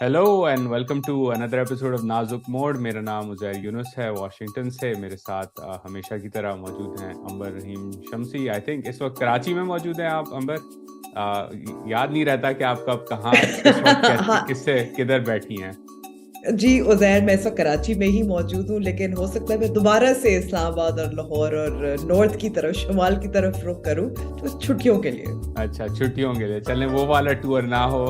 Hello and welcome to another episode of Nazuk Mod. मेरा नाम उजैर यूनुस है, वाशिंगटन से। मेरे साथ हमेशा की तरह मौजूद हैं अंबर रहीम शमसी। आई थिंक इस वक्त कराची में मौजूद हैं आप अंबर। याद नहीं रहता कि आप कब कहाँ किस वक्त कैसे हाँ किससे किधर बैठी हैं। जी उजैर, मैं इस वक्त कराची में ही मौजूद हूँ, लेकिन हो सकता है मैं दोबारा से इस्लामाबाद और लाहौर और नॉर्थ की तरफ, शुमाल की तरफ रुख करूँ तो छुट्टियों के लिए। अच्छा, छुट्टियों के लिए चलें। वो वाला टूर ना हो,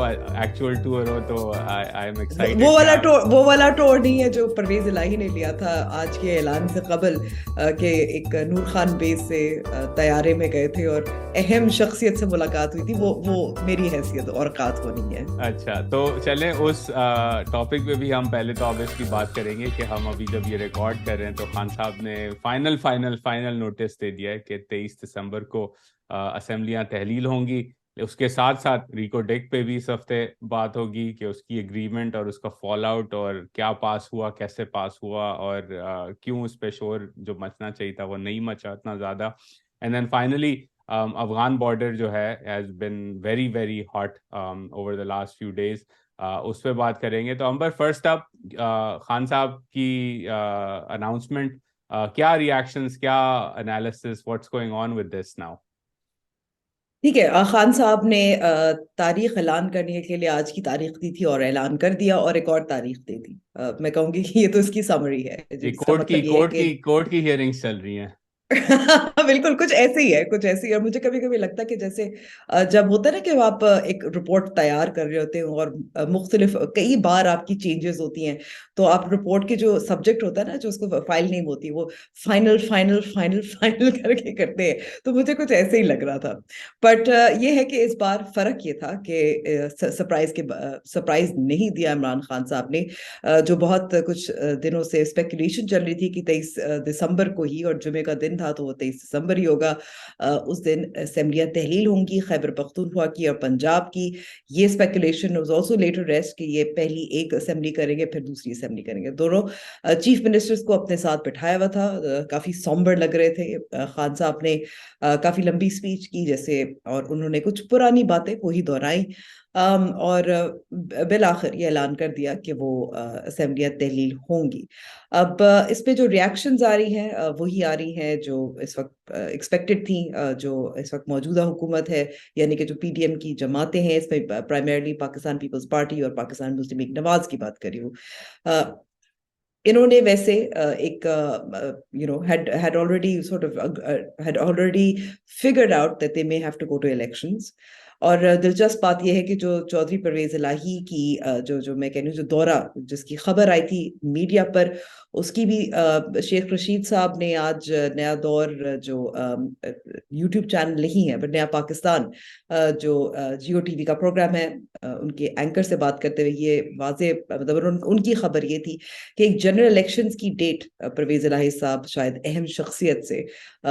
एक्चुअल टूर हो, तो आई एम वो एक्साइटेड कि वाला आप। टूर वो वाला टूर नहीं है जो परवेज इलाही ने लिया था आज के ऐलान से कबल, के एक नूर खान बेस से तैयारे में गए थे और अहम शख्सियत से मुलाकात हुई थी। वो मेरी हैसियत और औकात वो नहीं है। अच्छा, तो चलें उस टॉपिक पे भी हम पहले तो ऑब्वियसली बात करेंगे कि हम अभी जब ये रिकॉर्ड कर रहे हैं तो खान साहब ने फाइनल फाइनल फाइनल नोटिस दे दिया है कि 23 दिसंबर को असेंबलियां तहलील होंगी। उसके साथ साथ रिको डेक पे भी इस हफ्ते बात होगी कि उसकी एग्रीमेंट और उसका फॉल आउट और क्या पास हुआ, कैसे पास हुआ, और क्यों उस पे शोर जो मचना चाहिए था वो नहीं मचा इतना ज़्यादा। And then finally Afghan border जो है has been very very hot over the last few days. उस पर बात करेंगे। तो अंबर, फर्स्ट अप, खान साहब की अनाउंसमेंट, क्या रिएक्शंस, क्या analysis, what's going on with this now? ठीक है। खान साहब ने तारीख ऐलान करने के लिए आज की तारीख दी थी और ऐलान कर दिया और एक और तारीख दे दी। मैं कहूंगी कि ये तो इसकी समरी है, ये जिसका कोर्ट की मतलब ये है कोर्ट कि की कोर्ट की हियरिंग्स चल रही हैं। बिल्कुल कुछ ऐसे ही है, कुछ ऐसे ही। और मुझे कभी कभी लगता है कि जैसे जब होता है ना कि आप एक रिपोर्ट तैयार कर रहे होते हो और मुख्तलिफ कई बार आपकी चेंजेस होती हैं, तो आप रिपोर्ट के जो सब्जेक्ट होता है ना, जो उसको फाइल नेम होती है, वो फाइनल फाइनल फाइनल फाइनल करके करते हैं। तो मुझे कुछ ऐसे ही लग रहा था। बट ये है कि इस बार फर्क ये था कि सरप्राइज नहीं दिया इमरान खान साहब ने। जो बहुत कुछ दिनों से स्पेकुलेशन चल रही थी कि 23 दिसंबर को ही, और जुमे का दिन था तो वो 23 दिसंबर ही होगा। उस दिन असेंबलियां तहलील होंगी, खैबर पख्तूनख्वा की और पंजाब की। ये speculation was also later rest कि ये पहली एक असेंबली करेंगे फिर दूसरी असेंबली करेंगे। दोनों चीफ मिनिस्टर्स को अपने साथ बिठाया हुआ था। काफी सॉम्बर लग रहे थे। खान साहब ने काफी लंबी स्पीच की जैसे, और उन्होंने कुछ पुरानी बातें वही दोहराई। और बिल आखिर ये ऐलान कर दिया कि वो असेंबलियां तहलील होंगी। अब इस पे जो रिएक्शंस आ रही हैं वही आ रही हैं जो इस वक्त एक्सपेक्टेड थी। जो इस वक्त मौजूदा हुकूमत है, यानी कि जो पीडीएम की जमातें हैं, इसमें प्राइमरली पाकिस्तान पीपल्स पार्टी और पाकिस्तान मुस्लिम लीग नवाज की बात करी हूँ। इन्होंने वैसे एक had already sort of had already figured out that they may have to go to elections। और दिलचस्प बात यह है कि जो चौधरी परवेज इलाही की जो जो मैं कह रही हूँ, जो दौरा जिसकी खबर आई थी मीडिया पर, उसकी भी शेख रशीद साहब ने आज नया दौर जो यूट्यूब चैनल नहीं है बट नया पाकिस्तान, जो जियो टीवी का प्रोग्राम है, उनके एंकर से बात करते हुए ये वाजे, मतलब उनकी खबर ये थी कि एक जनरल इलेक्शंस की डेट परवेज इलाही साहब शायद अहम शख्सियत से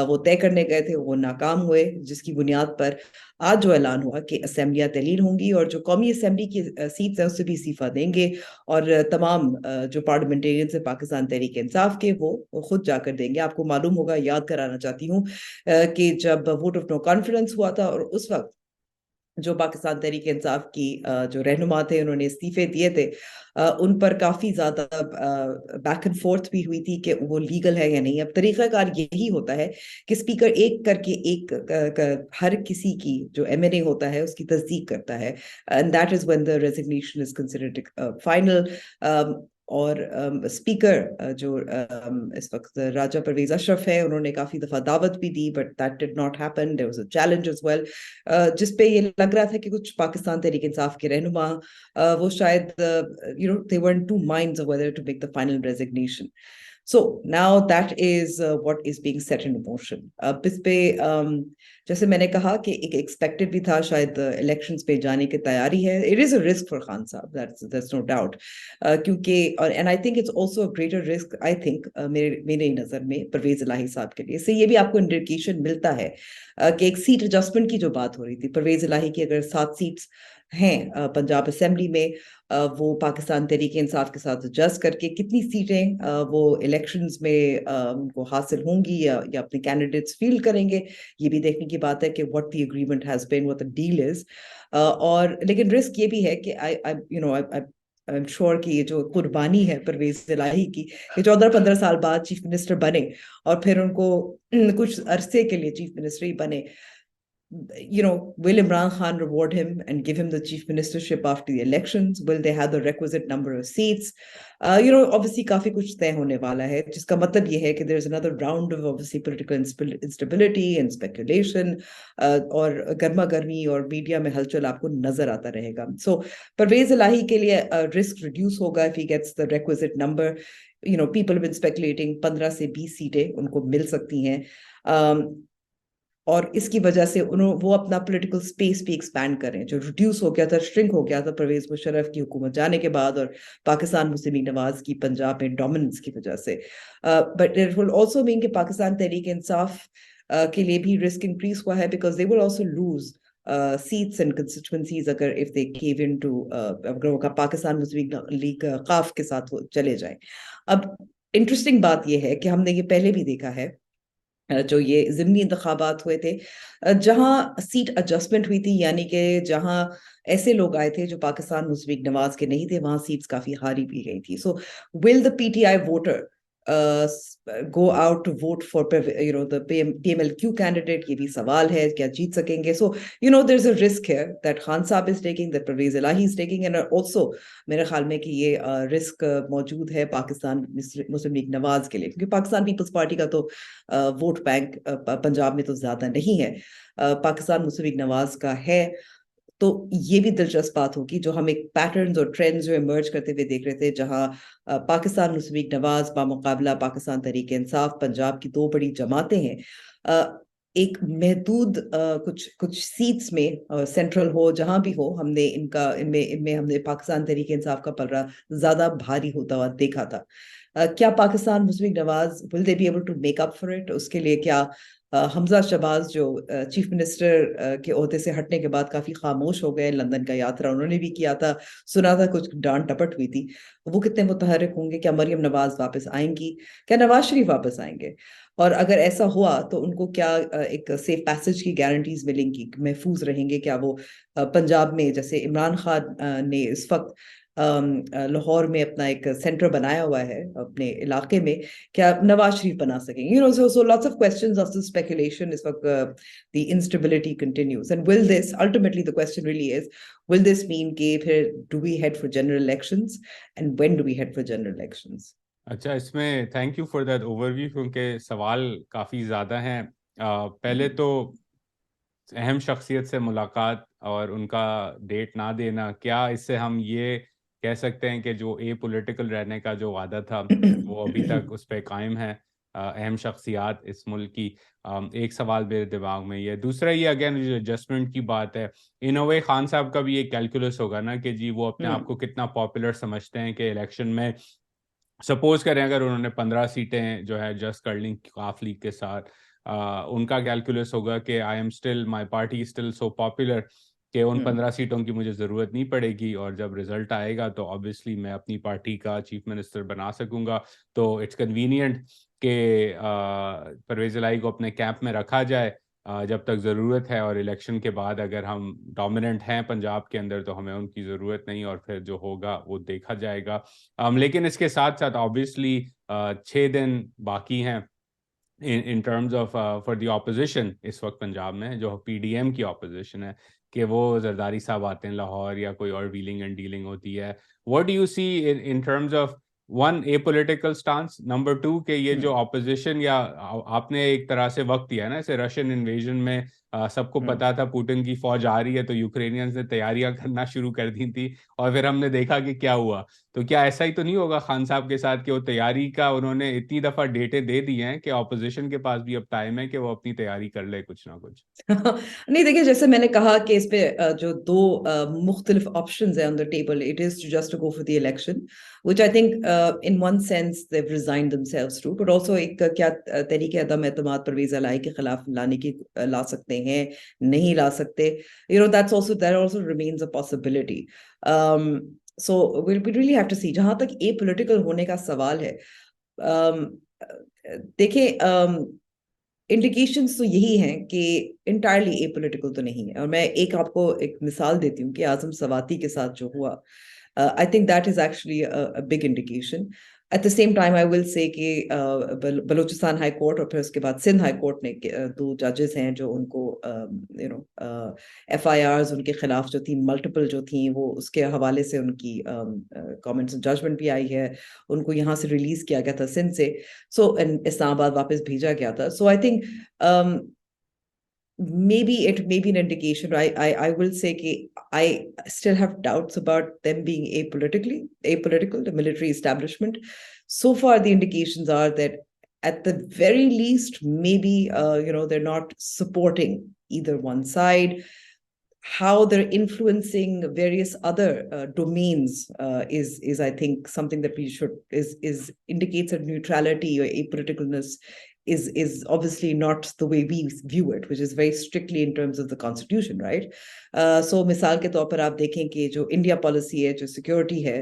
वो तय करने गए थे, वो नाकाम हुए, जिसकी बुनियाद पर आज जो ऐलान हुआ कि असेंबलियां तहलील होंगी और जो कौमी असेंबली की सीट्स है उससे भी इस्तीफा देंगे। और तमाम जो पार्लियामेंटेरियंस है पाकिस्तान तहरीक इंसाफ के, वो खुद जाकर देंगे। आपको मालूम होगा, याद कराना चाहती हूँ कि जब वोट ऑफ नो कॉन्फिडेंस हुआ था और उस वक्त जो पाकिस्तान तहरीक इंसाफ की जो रहनुमा थे, उन्होंने इस्तीफे दिए थे, उन पर काफी ज्यादा बैक एंड फोर्थ भी हुई थी कि वो लीगल है या नहीं। अब तरीकाकार यही होता है कि स्पीकर एक करके एक हर किसी की जो एमएनए होता है उसकी तस्दीक करता है, and that is when the resignation is considered final. और स्पीकर जो इस वक्त राजा परवेज अशरफ है, उन्होंने काफी दफा दावत भी दी, but that did not happen. There was a challenge as well, जिसपे ये लग रहा था कि कुछ पाकिस्तान तहरीक इंसाफ के रहनुमा वो शायद they were in two minds of whether to make the final resignation. So now that is what is being set in motion. अब इस पे जैसे मैंने कहा कि एक एक्सपेक्टेड भी था, शायद इलेक्शंस पे जाने की तैयारी है। It is a risk for Khan साहब, दैट्स नो डाउट। क्योंकि और and I think it's also a greater risk, I think मेरे मेरे नजर में परवेज इलाही साहब के लिए। इससे ये भी आपको इंडिकेशन मिलता है कि एक सीट एडजस्टमेंट की जो बात हो रही थी, परवेज इलाही की अगर 7 सीट्स हैं पंजाब असेंबली में, वो पाकिस्तान तहरीक इंसाफ के साथ एडजस्ट करके कितनी सीटें वो इलेक्शंस में उनको हासिल होंगी या अपने कैंडिडेट्स फील्ड करेंगे, ये भी देखने की बात है कि what the agreement has been, what the deal is. और लेकिन रिस्क ये भी है कि आई आई एम श्योर कि ये जो कुर्बानी है परवेज इलाही की, ये 14-15 साल बाद चीफ मिनिस्टर बने और फिर उनको कुछ अरसे के लिए चीफ मिनिस्टर ही बने, will Imran Khan reward him and give him the chief ministership after the elections? Will they have the requisite number of seats? Obviously काफी कुछ तय होने वाला है, जिसका मतलब ये है कि there's another round of obviously political instability and speculation, और गर्मा गर्मी और मीडिया में हलचल आपको नजर आता रहेगा. So परवेज इलाही के लिए risk reduce होगा if he gets the requisite number. People have been speculating 15 से 20 सीटें उनको मिल सकती हैं. और इसकी वजह से वो अपना पॉलिटिकल स्पेस भी एक्सपैंड करें, जो रिड्यूस हो गया था, श्रिंक हो गया था परवेज मुशर्रफ की हुकूमत जाने के बाद और पाकिस्तान मुस्लिम लीग नवाज की पंजाब में डोमिनेंस की वजह से. But it will also mean कि पाकिस्तान तहरीक इंसाफ के लिए भी रिस्क इंक्रीज हुआ है, because they will also lose seats and constituencies अगर इफ दे केव इनटू, अगर वो पाकिस्तान मुस्लिम लीग काफ के साथ चले जाए. अब इंटरेस्टिंग बात यह है कि हमने ये पहले भी देखा है, जो ये ज़िमनी इंतखाबात हुए थे, जहां सीट एडजस्टमेंट हुई थी, यानी कि जहां ऐसे लोग आए थे जो पाकिस्तान मुस्लिम लीग नवाज के नहीं थे, वहां सीट्स काफी हारी भी गई थी. So will the PTI voter go out to vote for the PMLQ candidate? ये भी सवाल है, क्या जीत सकेंगे? So there's a risk here that Khan Saab is taking, that Pervez Elahi is taking, and also मेरे ख्याल में कि ये रिस्क मौजूद है पाकिस्तान मुस्लिम लीग नवाज के लिए, क्योंकि पाकिस्तान पीपल्स पार्टी का तो वोट बैंक पंजाब में तो ज्यादा नहीं है, पाकिस्तान मुस्लिम लीग नवाज का है. तो ये भी दिलचस्प बात होगी, जो हम एक पैटर्न्स और ट्रेंड्स जो इमर्ज करते हुए देख रहे थे, जहां पाकिस्तान मुस्लिम लीग नवाज बामुकाबला पाकिस्तान तहरीक इंसाफ पंजाब की दो बड़ी जमातें हैं, एक महदूद कुछ कुछ सीट्स में सेंट्रल हो जहां भी हो, हमने इनमें हमने पाकिस्तान तहरीक इंसाफ का पलड़ा ज्यादा भारी होता हुआ देखा था. क्या Pakistan Muslim League Nawaz will they be able to make up for it? उसके लिए क्या हमजा शहबाज जो चीफ मिनिस्टर के ओहदे से हटने के बाद काफी खामोश हो गए, लंदन का यात्रा उन्होंने भी किया था, सुना था कुछ डांट टपट हुई थी, वो कितने मुतहर्रिक होंगे? क्या मरियम नवाज वापस आएंगी? क्या नवाज शरीफ वापस आएंगे? और अगर ऐसा हुआ तो उनको क्या एक सेफ पैसेज की गारंटीज मिलेंगी, महफूज रहेंगे क्या वो पंजाब में? जैसे इमरान खान ने इस वक्त लाहौर में अपना एक सेंटर बनाया हुआ है अपने इलाके में, क्या नवाज शरीफ बना सकेंगे? So lots of questions, lots of speculation. इस वक्त the instability continues, and will this ultimately, the question really is, will this mean कि फिर do we head for general elections, and when do we head for general elections? अच्छा, इसमें thank you for that overview, क्योंकि सवाल काफ़ी ज़्यादा हैं. पहले तो अहम शख्सियत से मुलाकात और उनका डेट ना देना, क्या इससे हम ये कह सकते हैं कि जो ए पॉलिटिकल रहने का जो वादा था वो अभी तक उस पर कायम है? अहम शख्सियात इस मुल्क की, एक सवाल मेरे दिमाग में ये. दूसरा ये अगेन जो एडजस्टमेंट की बात है, इन अ वे खान साहब का भी एक कैलकुलस होगा ना कि जी वो अपने आप को कितना पॉपुलर समझते हैं कि इलेक्शन में सपोज करें अगर उन्होंने 15 सीटें जो है एडजस्ट कर ली काफ लीग के साथ, उनका कैलकुलस होगा कि I am still, my party still so popular कि उन 15 सीटों की मुझे ज़रूरत नहीं पड़ेगी, और जब रिजल्ट आएगा तो ऑब्वियसली मैं अपनी पार्टी का चीफ मिनिस्टर बना सकूंगा. तो इट्स कन्वीनियंट कि परवेज़ इलाही को अपने कैंप में रखा जाए जब तक ज़रूरत है, और इलेक्शन के बाद अगर हम डोमिनेंट हैं पंजाब के अंदर तो हमें उनकी ज़रूरत नहीं, और फिर जो होगा वो देखा जाएगा. लेकिन इसके साथ साथ ऑब्वियसली 6 दिन बाकी हैं in terms of for the opposition इस वक्त पंजाब में, जो पीडीएम की ऑपोजिशन है, कि वो जरदारी साहब आते हैं लाहौर या कोई और व्हीलिंग एंड डीलिंग होती है. What do you see in terms of one a political stance, number two के ये जो ऑपोजिशन, या आपने एक तरह से वक्त दिया है ना इसे रशियन इन्वेजन में, सबको पता था पुतिन की फौज आ रही है तो यूक्रेनियंस ने तैयारियां करना शुरू कर दी थी, और फिर हमने देखा कि क्या हुआ. तो क्या ऐसा ही तो नहीं होगा खान साहब के साथ कि वो तैयारी का उन्होंने इतनी दफा डेटें दे दी हैं कि ऑपोजिशन के पास भी अब टाइम है कि वो अपनी तैयारी कर ले कुछ ना कुछ? नहीं, देखिए, जैसे मैंने कहा कि इस पे जो दो मुख्तलिफ ऑप्शंस है on the table, it is just to go for the election, which I think in one sense they have resigned themselves to, but also एक क्या तरीके अदम एतमाद परवेज इलाही के खिलाफ लाने की ला सकते हैं, नहीं ला सकते, that also remains a possibility. So we really have to see. जहां तक ए पॉलिटिकल होने का सवाल है, देखिए, इंडिकेशंस तो यही हैं कि इंटायरली एपॉलिटिकल तो नहीं है। और मैं आपको एक मिसाल देती हूँ कि आजम सवाती के साथ जो हुआ, I think that is actually a big indication. At the same time I will से कि बलूचिस्तान हाई कोर्ट और फिर उसके बाद सिंध हाई कोर्ट ने दो जजेस हैं जो उनको एफआईआरस उनके खिलाफ जो थी मल्टीपल जो थी, वो उसके हवाले से उनकी कमेंट्स जजमेंट भी आई है। उनको यहाँ से रिलीज किया गया था सिंध से, सो इस्लामाबाद वापस भेजा गया था। So I think maybe it may be an indication. I will say I still have doubts about them being apolitical, the military establishment. So far, the indications are that at the very least, maybe they're not supporting either one side. How they're influencing various other domains is I think something that we should is indicates a neutrality or apoliticalness is obviously not the way we view it, which is very strictly in terms of the constitution, right? So मिसाल के तौर पर आप देखें कि जो India policy है, जो सिक्योरिटी है,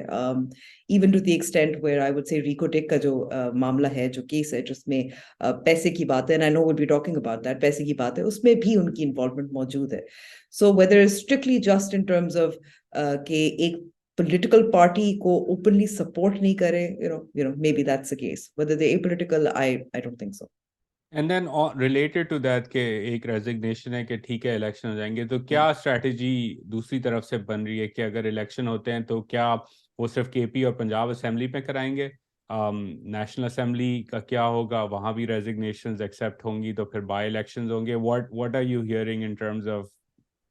even to the extent where I would say Reko Diq का जो मामला है, जो केस है जिसमें पैसे की बात है, and I know will be talking about that, पैसे की बात है, उसमें भी उनकी इन्वॉल्वमेंट मौजूद है। So whether is strictly just in terms of कि एक political party को openly support नहीं करे, maybe that's the case. Whether they're apolitical, I don't think so. And then related to that के एक रेजिग्नेशन है कि ठीक है इलेक्शन हो जाएंगे, तो क्या स्ट्रैटेजी दूसरी तरफ से बन रही है कि अगर इलेक्शन होते हैं तो क्या वो सिर्फ केपी और पंजाब असेंबली में कराएंगे, नेशनल असेंबली का क्या होगा, वहाँ भी रेजिग्नेशंस एक्सेप्ट होंगी, तो फिर बाय इलेक्शंस होंगे? What are you hearing in terms of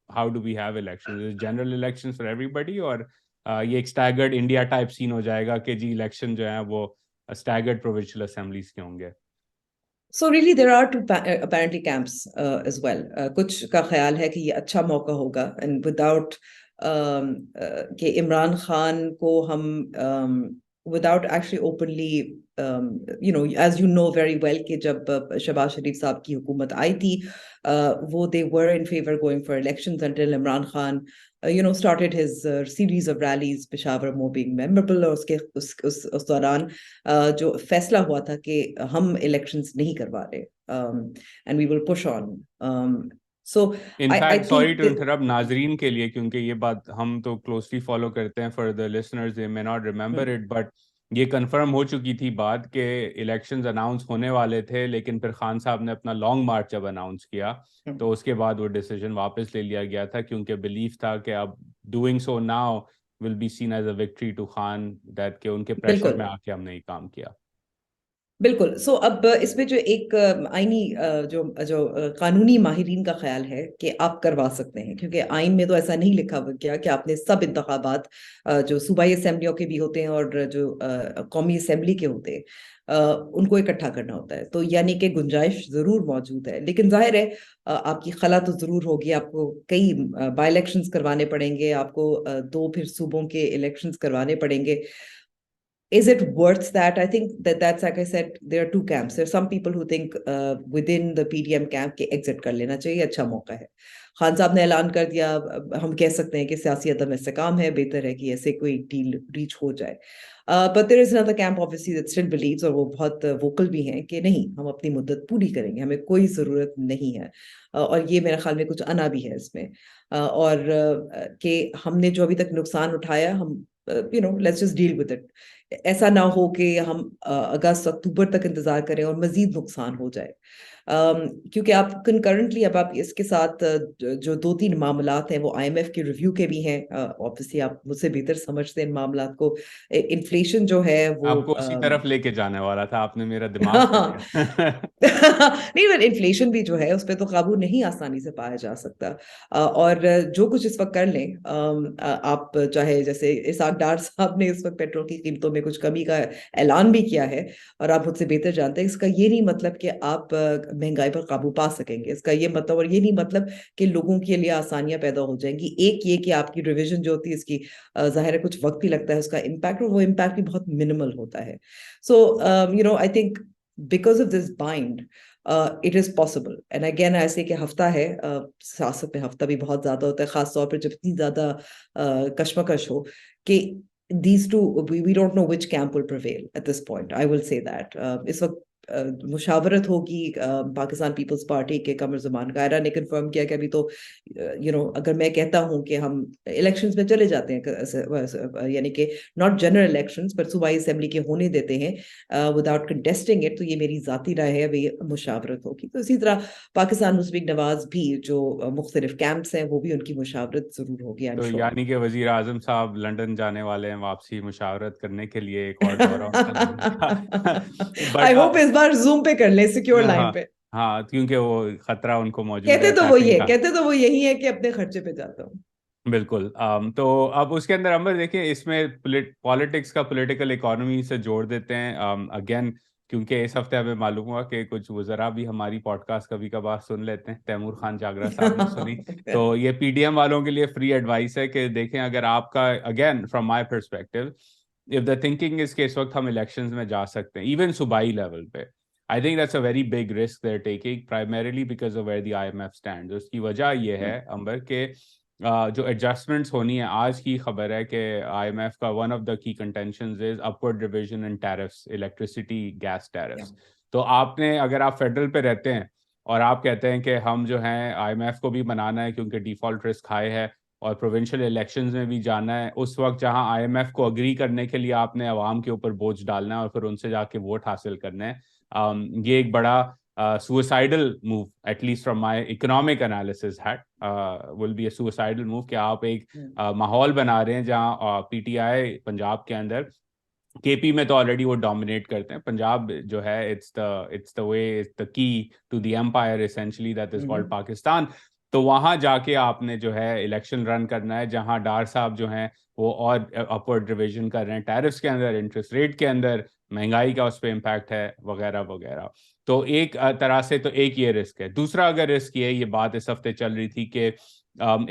how do we have elections? General elections for everybody, और ये एक स्टैगर्ड इंडिया टाइप सीन हो जाएगा कि जी इलेक्शन जो है वो स्टैगर्ड प्रोविंशियल असेंबलीज के होंगे? So really there are two apparently camps as well. कुछ का ख्याल है कि ये अच्छा मौका होगा, and without कि इमरान खान को हम without actually openly as you know very well कि जब शहबाज शरीफ साहब की हुकूमत आई थी, वो they were in favor going for elections until Imran Khan started his series of rallies, Peshawar more being memorable, और उसके उस दौरान जो फैसला हुआ था कि हम इलेक्शंस नहीं करवा रहे, and we will push on. So I in fact sorry think to interrupt नाजरीन के लिए, क्योंकि ये बात हम तो क्लोजली फॉलो करते हैं, for the listeners they may not remember it, but ये कंफर्म हो चुकी थी बात के इलेक्शंस अनाउंस होने वाले थे, लेकिन फिर खान साहब ने अपना लॉन्ग मार्च जब अनाउंस किया तो उसके बाद वो डिसीजन वापस ले लिया गया था, क्योंकि बिलीफ था कि अब doing so now will be seen as a victory to Khan, that के उनके प्रेशर बिल्कुल में आके हमने ये काम किया। बिल्कुल। सो अब इसमें जो एक आईनी जो जो कानूनी माहिरीन का ख्याल है कि आप करवा सकते हैं, क्योंकि आइन में तो ऐसा नहीं लिखा हुआ गया कि आपने सब इंतखाबात जो सूबाई असेंबलियों के भी होते हैं और जो कौमी असेंबली के होते हैं उनको इकट्ठा करना होता है, तो यानी कि गुंजाइश जरूर मौजूद है। लेकिन जाहिर है आपकी खला तो जरूर होगी, आपको कई बाई इलेक्शंस करवाने पड़ेंगे, आपको दो फिर सूबों के इलेक्शंस करवाने पड़ेंगे। Is it worth that? I think that's like I said, there are two camps. There are some people who think within the PDM camp के exit कर लेना चाहिए, अच्छा मौका है। खान साहब ने ऐलान कर दिया, हम कह सकते हैं कि सियासी अदम इस्तेकाम है, बेहतर है कि ऐसे कोई डील रीच हो जाए। But there is another camp obviously that still believes, और वो बहुत वोकल भी हैं कि नहीं, हम अपनी मुद्दत पूरी करेंगे, हमें कोई ज़रूरत नहीं है। और ये मेरे ख्याल में कुछ अना भी है इसमें, और कि हमने जो अभी तक नुकसान उठाया, हम let's just deal with it. ऐसा ना हो कि हम अगस्त अक्टूबर तक इंतजार करें और मजीद नुकसान हो जाए। क्योंकि आप कंकरेंटली अब आप इसके साथ जो दो तीन मामलात हैं वो आईएमएफ के रिव्यू के भी हैं, ऑब्वियसली आप मुझसे बेहतर समझते हैं इन मामलात को। इन्फ्लेशन जो है वो आपको उसी तरफ लेके जाने वाला था, आपने मेरा दिमाग खा लिया। नहीं, बट इन्फ्लेशन भी जो है उस पर तो काबू नहीं आसानी से पाया जा सकता। और जो कुछ इस वक्त कर लें, आप चाहे जैसे इसाक डार साहब ने इस वक्त पेट्रोल की कीमतों में कुछ कमी का ऐलान भी किया है, और आप मुझसे बेहतर जानते हैं, इसका ये नहीं मतलब कि आप महंगाई पर काबू पा सकेंगे। इसका ये मतलब, और ये नहीं मतलब कि लोगों के लिए आसानियां पैदा हो जाएंगी। एक ये कि आपकी रिविजन जो होती है इसकी जाहिर है कुछ वक्त भी लगता है उसका इम्पैक्ट, और वो इम्पैक्ट भी बहुत मिनिमल होता है। So I think because of this bind, it is possible. And again ऐसे कि हफ्ता है, सियासत में हफ्ता भी बहुत ज्यादा होता है, खास तौर पर जब इतनी ज्यादा कश्मकश हो कि these two we don't know which camp will prevail at this point. I will say that इस वक्त मुशावरत होगी पाकिस्तान पीपल्स पार्टी के कमर ज़मान कायरा ने कंफर्म किया कि अभी तो अगर मैं कहता हूं कि हम इलेक्शंस में चले जाते हैं, यानी कि नॉट जनरल इलेक्शंस पर सूबाई असेंबली के होने देते हैं विदाउट कंटेस्टिंग इट, तो ये मेरी जाती राय है, अभी मुशावरत होगी। तो इसी तरह पाकिस्तान मुस्लिम नवाज भी जो मुख्तलिफ कैंप्स हैं वो भी उनकी मुशावरत जरूर होगी, आई एम तो श्योर। यानी कि वजीर आजम साहब लंदन जाने वाले हैं वापसी मुशावरत करने के लिए, एक और दौरा उनका लंदन का। आई बट होप इस बार जूम पे कर ले, सिक्योर लाइन हाँ, पे। हाँ, क्योंकि वो खतरा उनको मौजूद है अटैकिंग का। कहते तो वो यही है कि अपने खर्चे पे जाता हूँ। बिल्कुल। तो अब उसके अंदर अंबर देखिए, इसमें पॉलिटिक्स का पॉलिटिकल इकोनॉमी से जोड़ देते हैं अगेन, क्योंकि इस हफ्ते हमें मालूम हुआ कि कुछ वज़रा भी हमारी पॉडकास्ट कभी कभार सुन लेते हैं। तैमूर खान जागरा साहब ने सुनी। तो ये पीडीएम वालों के लिए फ्री एडवाइस है कि देखें, अगर आपका, again from my perspective, if the thinking is कि इस वक्त हम इलेक्शंस में जा सकते हैं इवन सूबाई लेवल पे, I think that's a very big risk they are taking, primarily because of where the IMF stands. उसकी वजह ये है अंबर के जो एडजस्टमेंट्स होनी है, आज की खबर है कि आईएमएफ का one of the key contentions is upward revision in tariffs, electricity gas tariffs. तो आपने, अगर आप फेडरल पे रहते हैं और आप कहते हैं कि हम जो हैं आईएमएफ को भी बनाना है क्योंकि डिफॉल्ट रिस्क हाई है और प्रोविंशियल इलेक्शंस में भी जाना है, उस वक्त जहां आईएमएफ को अग्री करने के लिए आपने अवाम के ऊपर बोझ डालना है और फिर उनसे जाके वोट हासिल करना है, ये एक बड़ा suicidal move, at least from my economic analysis hat, will be a suicidal move कि आप एक माहौल बना रहे हैं जहां पीटीआई पंजाब के अंदर, केपी में तो ऑलरेडी वो डोमिनेट करते हैं, पंजाब जो है it's the way, it's the key to the empire essentially that is called Pakistan. तो वहां जाके आपने जो है इलेक्शन रन करना है जहां डार साहब जो हैं वो और अपवर्ड रिविजन कर रहे हैं टैरिफ्स के अंदर, इंटरेस्ट रेट के अंदर, महंगाई का उस पर इम्पैक्ट है वगैरह वगैरह। तो एक तरह से तो एक ये रिस्क है। दूसरा अगर रिस्क ये बात इस हफ्ते चल रही थी कि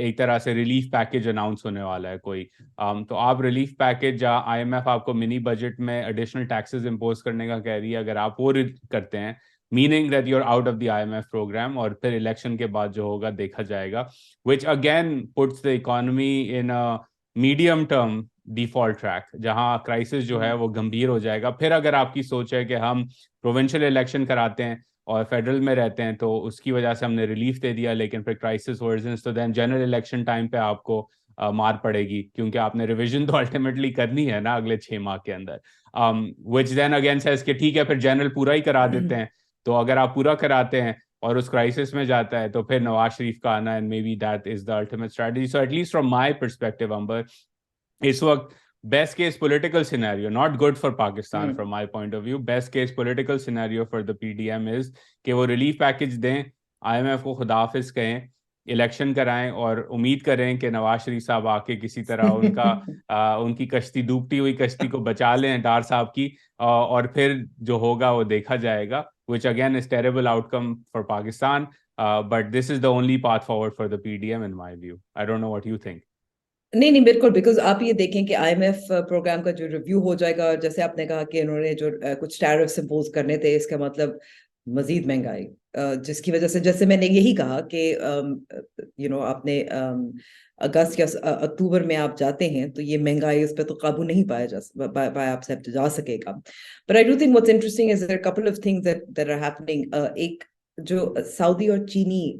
एक तरह से रिलीफ पैकेज अनाउंस होने वाला है कोई, तो आप रिलीफ पैकेज, जहाँ आईएमएफ आपको मिनी बजट में एडिशनल टैक्सेस इम्पोज करने का कह रही है, अगर आप वो करते हैं, meaning that you are out of the IMF programme, और फिर इलेक्शन के बाद जो होगा देखा जाएगा, which again puts the economy in a medium term default track, जहां क्राइसिस जो है वो गंभीर हो जाएगा। फिर अगर आपकी सोच है कि हम प्रोविंशियल इलेक्शन कराते हैं और फेडरल में रहते हैं तो उसकी वजह से हमने रिलीफ दे दिया, लेकिन फिर क्राइसिस वर्जन्स, तो देन जनरल इलेक्शन टाइम पे आपको मार पड़ेगी, क्योंकि आपने रिवीजन तो अल्टीमेटली करनी है ना अगले 6 माह के अंदर, विच देन अगेन सेज कि ठीक है फिर जनरल पूरा ही करा देते हैं। तो अगर आप पूरा कराते हैं और उस क्राइसिस में जाता है तो फिर नवाज शरीफ का आना, and may be that is the ultimate strategy. So at least from my perspective Amber, इस वक्त best case political scenario, not good for Pakistan from my point of view, best case political scenario for the PDM is कि वो relief package दें, IMF को खुदाफिज कहें, election कराएं और उम्मीद करें कि नवाज शरीफ साहब आके किसी तरह उनकी कश्ती, डूबती हुई कश्ती को बचा लें डार साहब की, और फिर जो होगा वो देखा जाएगा, which again is terrible outcome for Pakistan, but this is the only path forward for the PDM in my view. I don't know what you think. नहीं नहीं, बिल्कुल, बिकॉज आप ये देखें कि आईएमएफ प्रोग्राम का जो रिव्यू हो जाएगा, और जैसे आपने कहा कि इन्होंने जो कुछ टैरिफ्स इंपोज करने थे, इसका मतलब मजीद महंगाई, जिसकी वजह से, जैसे मैंने यही कहा कि आपने अगस्त या अक्टूबर में आप जाते हैं तो ये महंगाई, उस पर तो काबू नहीं पाया आपसे जा सकेगा। But I do think what's interesting is there couple of things that are happening. एक जो सऊदी और चीनी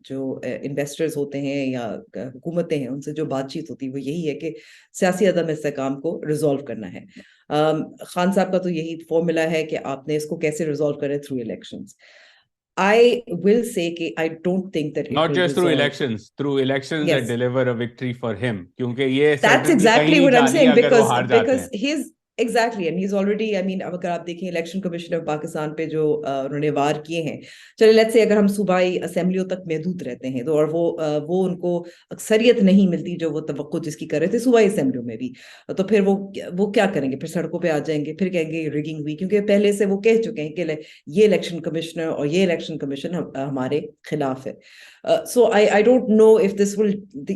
जो इन्वेस्टर्स होते हैं या हुकूमतें हैं, उनसे जो बातचीत होती है वो यही है कि सियासी अदम इस्तेहकाम को रिजॉल्व करना है। खान साहब का तो यही फॉर्मूला है कि आपने इसको कैसे रिजॉल्व करें, through elections. I will say कि I don't think that it Not will just resolve. through elections that Yes, deliver a victory for him, क्योंकि ये that's certainty कहीं exactly नहीं what I'm जानी saying, अगर वो हार जाते because हैं। he's exactly, and he's already, I mean, अब अगर आप देखें इलेक्शन कमीशन ऑफ पाकिस्तान पे जो उन्होंने वार किए हैं, चलिए लेट्स से अगर हम सूबाई असेंबलियों तक महदूद रहते हैं तो, और वो उनको अक्सरियत नहीं मिलती जो वो तवक्को जिसकी कर रहे थे सूबाई असेंबलियों में भी, तो फिर वो क्या करेंगे, फिर सड़कों पे आ जाएंगे, फिर कहेंगे रिगिंग हुई, क्योंकि पहले से वो कह चुके हैं कि ये इलेक्शन कमिश्नर और ये इलेक्शन कमीशन हमारे खिलाफ है। So I don't know if this will,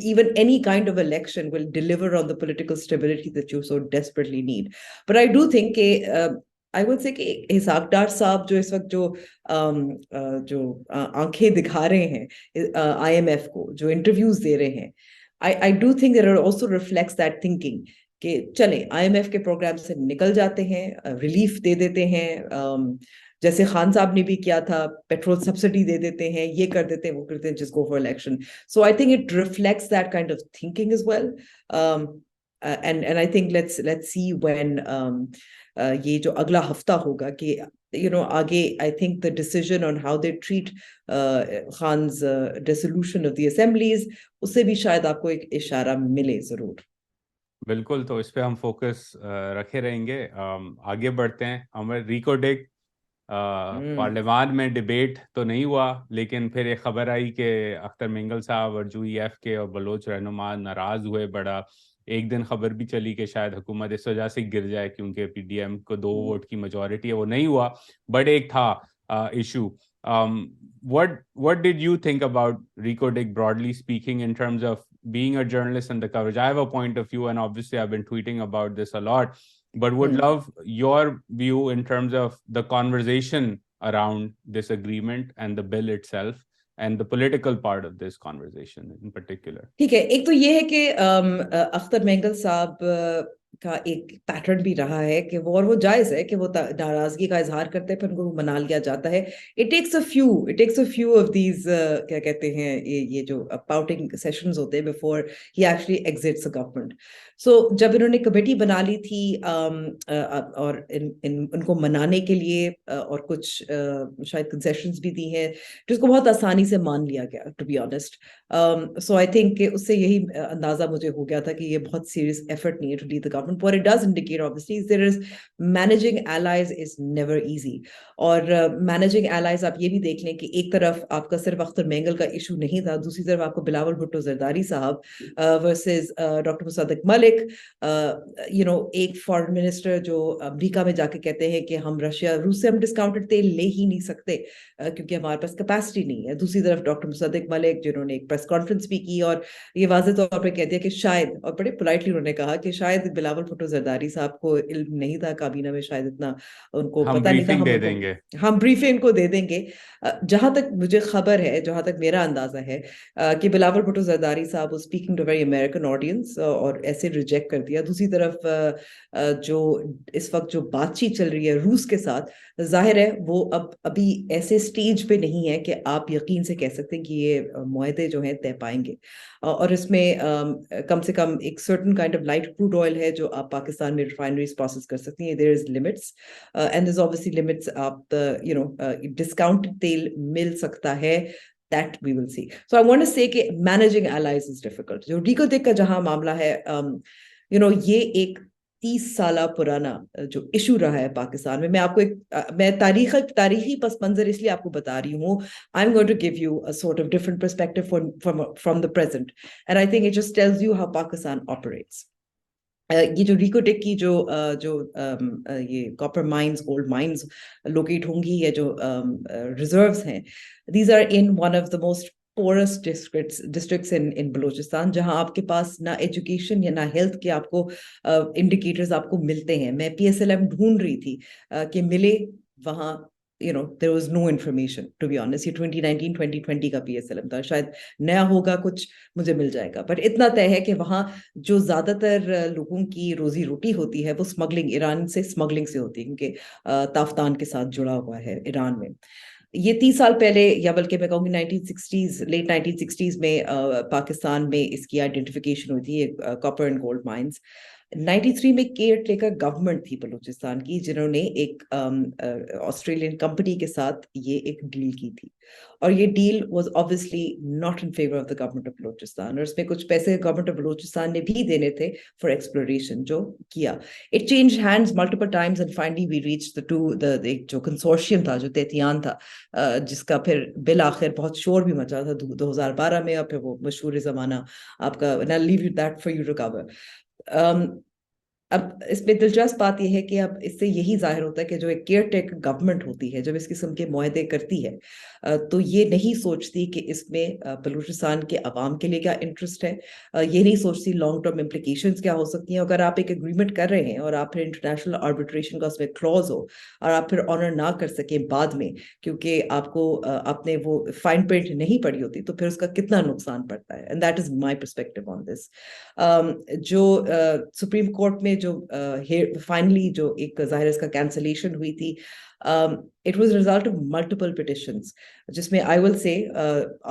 even any kind of election will deliver on the political stability that you so desperately need. But I do think कि I would say कि हिसाब डार साहब जो इस वक्त जो आंखें दिखा रहे हैं IMF को, जो इंटरव्यूज दे रहे हैं, I do think that it also reflects that thinking कि चले IMF के प्रोग्राम से निकल जाते हैं, रिलीफ दे देते हैं, जैसे खान साहब ने भी किया था, पेट्रोल सब्सिडी दे देते हैं, ये कर देते हैं, वो करते हैं, just go for election. So I think it reflects that kind of thinking as well. And I think let's see when ये जो अगला हफ्ता होगा कि आगे, I think the decision on how they treat Khan's dissolution of the assemblies, उससे भी शायद आपको एक इशारा मिले जरूर। बिल्कुल, तो इस पे हम फोकस रखे रहेंगे। आगे बढ़ते हैं। अमर रिकोडेक पार्लियामान में डिबेट तो नहीं हुआ, लेकिन फिर एक खबर आई कि अख्तर मिंगल साहब और यूईएफ के और बलोच रहनुमा नाराज हुए बड़ा। एक दिन खबर भी चली कि शायद हुकूमत इस वजह से गिर जाए क्योंकि पीडीएम को 2 वोट की मेजॉरिटी है, वो नहीं हुआ। बट एक था issue. what did you think about Rico Dick broadly speaking in terms of being a journalist and the coverage? I have a point of view, and obviously I've been tweeting about this a lot, but would love your view in terms of the conversation around this agreement and the bill itself and the political part of this conversation in particular. ठीक है, एक तो ये है कि अख्तर मेंगल साहब का एक पैटर्न भी रहा है कि वो जायज है कि वो नाराजगी का इजहार करते हैं, फिर उनको मना लिया जाता है। It takes a few of these, क्या कहते हैं, ये जो पाउटिंग सेशंस होते हैं before he actually exits the government. So जब इन्होंने कमेटी बना ली थी और उनको मनाने के लिए और कुछ शायद कंसेशंस भी दी हैं, जिसको बहुत आसानी से मान लिया गया, to be honest. So I think उससे यही अंदाजा मुझे हो गया था कि ये बहुत सीरियस एफर्ट नहीं है to lead the government. What it does indicate obviously there is managing allies is never easy. और मैनेजिंग एलाइज आप ये भी देख लें कि एक तरफ आपका सिर्फ अख्तर मेंगल का इशू नहीं था, दूसरी तरफ आपको बिलावल भुट्टो जरदारी साहब वर्सेस डॉक्टर मुसद्दिक मलिक। एक फॉरेन मिनिस्टर जो अमेरिका में जाके कहते हैं कि हम रूस से हम डिस्काउंटेड तेल ले ही नहीं सकते क्योंकि हमारे पास कैपेसिटी नहीं है। दूसरी तरफ डॉक्टर मुसद्दिक मलिक जिन्होंने एक प्रेस कॉन्फ्रेंस भी की और ये वाज़ेह तौर पे कह दिया कि शायद, और बड़े पोलाइटली उन्होंने कहा कि शायद बिलावल भुट्टो जरदारी साहब को इल्म नहीं था, काबीना में शायद इतना उनको पता नहीं था, हम ब्रीफिंग को दे देंगे। जहां तक मुझे खबर है, जहां तक मेरा अंदाजा है कि बिलावल भुट्टो जरदारी साहब speaking to very American audience और ऐसे रिजेक्ट कर दिया। दूसरी तरफ जो इस वक्त जो बातचीत चल रही है रूस के साथ, जाहिर है वो अभी ऐसे स्टेज पे नहीं है कि आप यकीन से कह सकते हैं कि ये मुआहदे जो हैं तय पाएंगे। और इसमें कम से कम एक certain kind of light crude oil है जो आप पाकिस्तान में रिफाइनरीज प्रोसेस कर सकती हैं। There is limits and there is obviously limits. आप डिस्काउंटेड तेल मिल सकता है, that we will see. So I want to say कि managing allies is difficult. जो रिको डिक का जहां मामला है, ये एक 30 साल पुराना जो इशू रहा है पाकिस्तान में। मैं तारीखी पस मंजर इसलिए आपको बता रही हूँ। I am going to give you a sort of different perspective from the present, and I think it just tells you how Pakistan operates. ये जो रिकोटेक की जो ये copper mines, gold mines locate होंगी, या जो रिजर्व्स हैं, these are in one of the most poorest districts in Balochistan, जहां आपके पास ना एजुकेशन या ना हेल्थ के आपको इंडिकेटर्स आपको मिलते हैं। मैं PSLM ढूंढ रही थी कि मिले वहां, there was no information, to be honest. ये 2019-2020 का PSLM था, शायद नया होगा कुछ, मुझे मिल जाएगा। बट इतना तय है कि वहाँ जो ज्यादातर लोगों की रोजी रोटी होती है वो ईरान से स्मगलिंग से होती है, क्योंकि ताफ्तान के साथ जुड़ा हुआ है ईरान में। ये 30 साल पहले, या बल्कि मैं कहूँगी 1960s, लेट 1960s में पाकिस्तान में इसकी आइडेंटिफिकेशन हुई थी, कॉपर एंड गोल्ड माइंस। 93 में केयर टेकर गवर्नमेंट थी बलूचिस्तान की, जिन्होंने एक ऑस्ट्रेलियन कंपनी के साथ ये एक डील की थी, और ये deal was obviously not in favour of the government of Balochistan, और इसमें कुछ पैसे गवर्नमेंट ऑफ बलूचिस्तान ने भी देने थे फॉर एक्सप्लोरेशन, जो किया। It change hands multiple times and finally we reach the जो कंसोर्शियम था, जो तेतियान था, जिसका फिर बिल आखिर बहुत शोर भी मचा था 2012 में, और फिर वो मशहूर ज़माना आपका, I leave you that for you to cover. अब इसमें दिलचस्प बात यह है कि अब इससे यही जाहिर होता है कि जो एक केयर टेक गवर्नमेंट होती है, जब इस किस्म के मुआहदे करती है, तो ये नहीं सोचती कि इसमें बलूचिस्तान के अवाम के लिए क्या इंटरेस्ट है, ये नहीं सोचती लॉन्ग टर्म इम्प्लीकेशंस क्या हो सकती हैं। अगर आप एक एग्रीमेंट कर रहे हैं और आप फिर इंटरनेशनल आर्बिट्रेशन का उसमें क्लॉज हो, और आप फिर ऑनर ना कर सके बाद में क्योंकि आपने वो फाइन प्रिंट नहीं पढ़ी होती, तो फिर उसका कितना नुकसान पड़ता है। And that is my perspective on this. जो सुप्रीम कोर्ट में में जो फाइनली जो एक जाहिर इसका कैंसलेशन हुई थी, it was result of multiple petitions, जिसमें I will say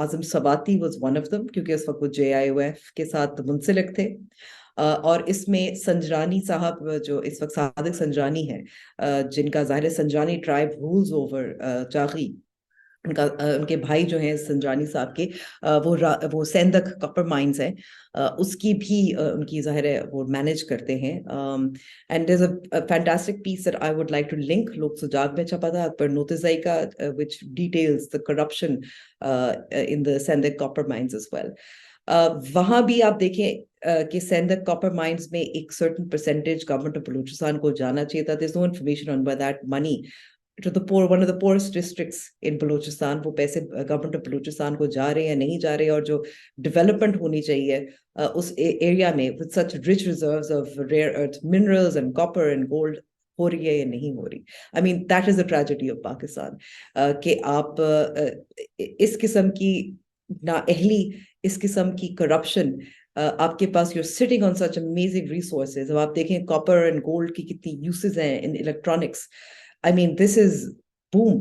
Azam Sabati was one of them, क्योंकि उस वक्त वो JIOF के साथ मुंसलिक थे। और इसमें संजरानी साहब, जो इस वक्त सादिक संजरानी है, जिनका जाहिर Sanjrani tribe rules over Chagai, उनके भाई जो हैं संजरानी साहब के, वो सेंधक कॉपर माइंस है, उसकी भी उनकी जाहिर है वो मैनेज करते हैं। And there is a fantastic piece that I would like to link, Lok Sujag में छपा था अकबर नोतिजई का, which details the corruption in the Saindak copper mines as well. वहां भी आप देखें कि सेंधक कॉपर माइंस में एक certain percentage government of Balochistan को जाना चाहिए था। There is no information on where that money to the poor, one of the poorest districts in Balochistan, वो पैसे गवर्नमेंट ऑफ बलूचिस्तान को जा रहे हैं या नहीं जा रहे हैं, और जो डेवलपमेंट होनी चाहिए उस एरिया में with such rich reserves of rare earth minerals and copper and gold, हो रही है या नहीं हो रही। I mean that is the tragedy of Pakistan, कि आप इस किस्म की नाअहली, इस किस्म की करप्शन, आपके पास you're sitting on such amazing resources. अब आप देखें कॉपर एंड गोल्ड की कितनी यूसेज हैं in electronics. I mean, this is boom.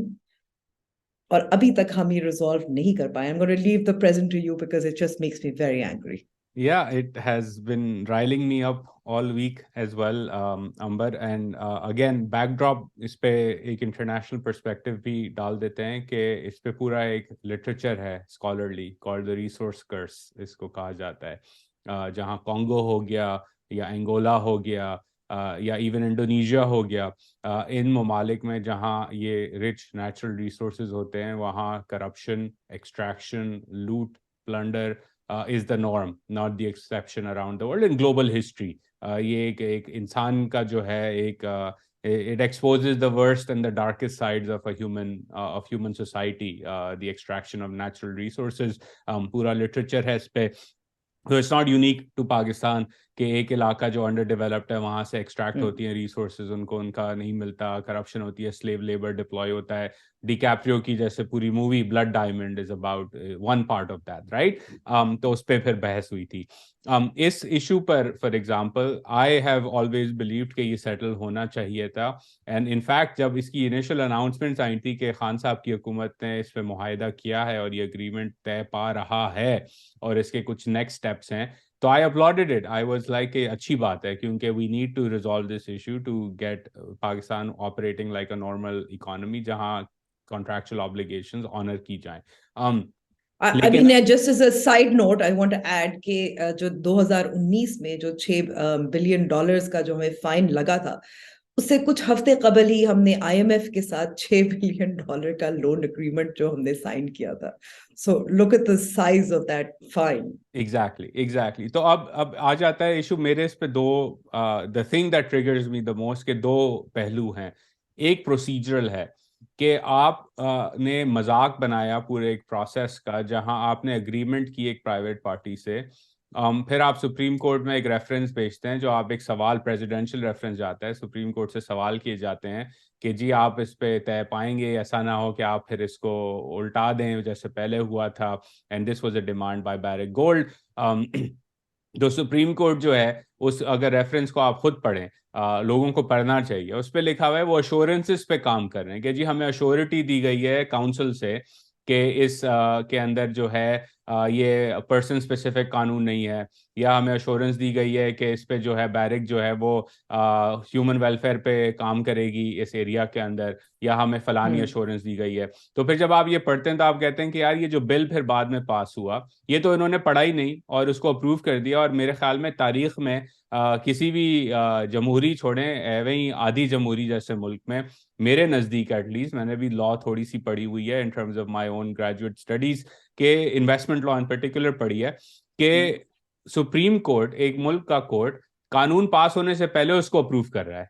और अभी तक हम ये रिजॉल्व नहीं कर पाए। I'm going to leave the present to you because it just makes me very angry. Yeah, it has been riling me up all week as well, Amber. And again, backdrop इस पे एक international perspective भी डाल देते हैं कि इस पे पूरा एक literature है scholarly called the resource curse, इसको कहा जाता है। जहाँ कॉन्गो हो गया या अंगोला हो गया या इवन इंडोनेशिया हो गया, इन ममालिक में जहाँ ये रिच नेचुरल रिसोर्सेज होते हैं, वहाँ करप्शन, एक्सट्रैक्शन, लूट, plunder is the norm, not the exception around the world in global history. ये एक इंसान का जो है एक it exposes the worst and the darkest sides of a human society, the extraction of natural resources. पूरा literature है इस पे। So it's not unique to Pakistan कि एक इलाका जो अंडर डेवलप्ड है वहां से एक्सट्रैक्ट होती हैं रिसोर्सेज, उनको उनका नहीं मिलता, करप्शन होती है, स्लेव लेबर डिप्लॉय होता है। डिकैप्रियो की जैसे पूरी movie blood diamond is about one part of that, right. तो उस पर फिर बहस हुई थी। इस इशू पर for example I have always believed कि ये सेटल होना चाहिए था। एंड इनफैक्ट जब इसकी इनिशियल अनाउंसमेंट्स आई थी कि खान साहब की हुकूमत ने इस पर मुआहिदा किया है और ये अग्रीमेंट तय पा रहा है और इसके कुछ नेक्स्ट स्टेप्स हैं, तो I uploaded it. I was like अच्छी बात है, क्योंकि we need to resolve this issue to get Pakistan operating like a normal economy जहां कॉन्ट्रैक्चुअल ऑब्लिगेशंस ऑनर की जाएं। I mean, just as a side note, I want to add कि जो 2019 में जो $6 बिलियन का जो हमें फाइन लगा था, उससे कुछ हफ्ते कबल ही हमने IMF के साथ $6 बिलियन का लोन एग्रीमेंट जो हमने साइन किया था। So look at the size of that fine. Exactly. तो अब आ जाता है इशू मेरे इस पे दो, the thing that triggers me the most के दो पहलू हैं। एक प्रोसीजरल है कि आप ने मजाक बनाया पूरे एक प्रोसेस का, जहां आपने अग्रीमेंट की एक प्राइवेट पार्टी से, फिर आप सुप्रीम कोर्ट में एक रेफरेंस भेजते हैं, जो आप एक सवाल, प्रेसिडेंशियल रेफरेंस जाता है, सुप्रीम कोर्ट से सवाल किए जाते हैं कि जी आप इस पे तय पाएंगे, ऐसा ना हो कि आप फिर इसको उल्टा दें जैसे पहले हुआ था। And this was a demand by Barrick Gold. तो सुप्रीम कोर्ट जो है, उस अगर रेफरेंस को आप खुद पढ़ें, लोगों को पढ़ना चाहिए, उस पर लिखा हुआ है वो अश्योरेंसेस पे काम कर रहे हैं कि जी हमें अश्योरिटी दी गई है काउंसिल से कि इस के अंदर जो है ये पर्सन स्पेसिफिक कानून नहीं है, या हमें अश्योरेंस दी गई है कि इस पे जो है बैरिक जो है वो ह्यूमन वेलफेयर पे काम करेगी इस एरिया के अंदर, या हमें फलानी अश्योरेंस दी गई है। तो फिर जब आप ये पढ़ते हैं तो आप कहते हैं कि यार ये जो बिल फिर बाद में पास हुआ, ये तो इन्होंने पढ़ा ही नहीं और उसको अप्रूव कर दिया। और मेरे ख्याल में तारीख में किसी भी जमहूरी छोड़ें वहीं आधी जमहूरी जैसे मुल्क में, मेरे नज़दीक एटलीस्ट, मैंने भी लॉ थोड़ी सी पढ़ी हुई है इन terms of my own graduate studies के, इन्वेस्टमेंट लॉ इन पर्टिकुलर पढ़ी है, कि सुप्रीम कोर्ट, एक मुल्क का कोर्ट, कानून पास होने से पहले उसको अप्रूव कर रहा है।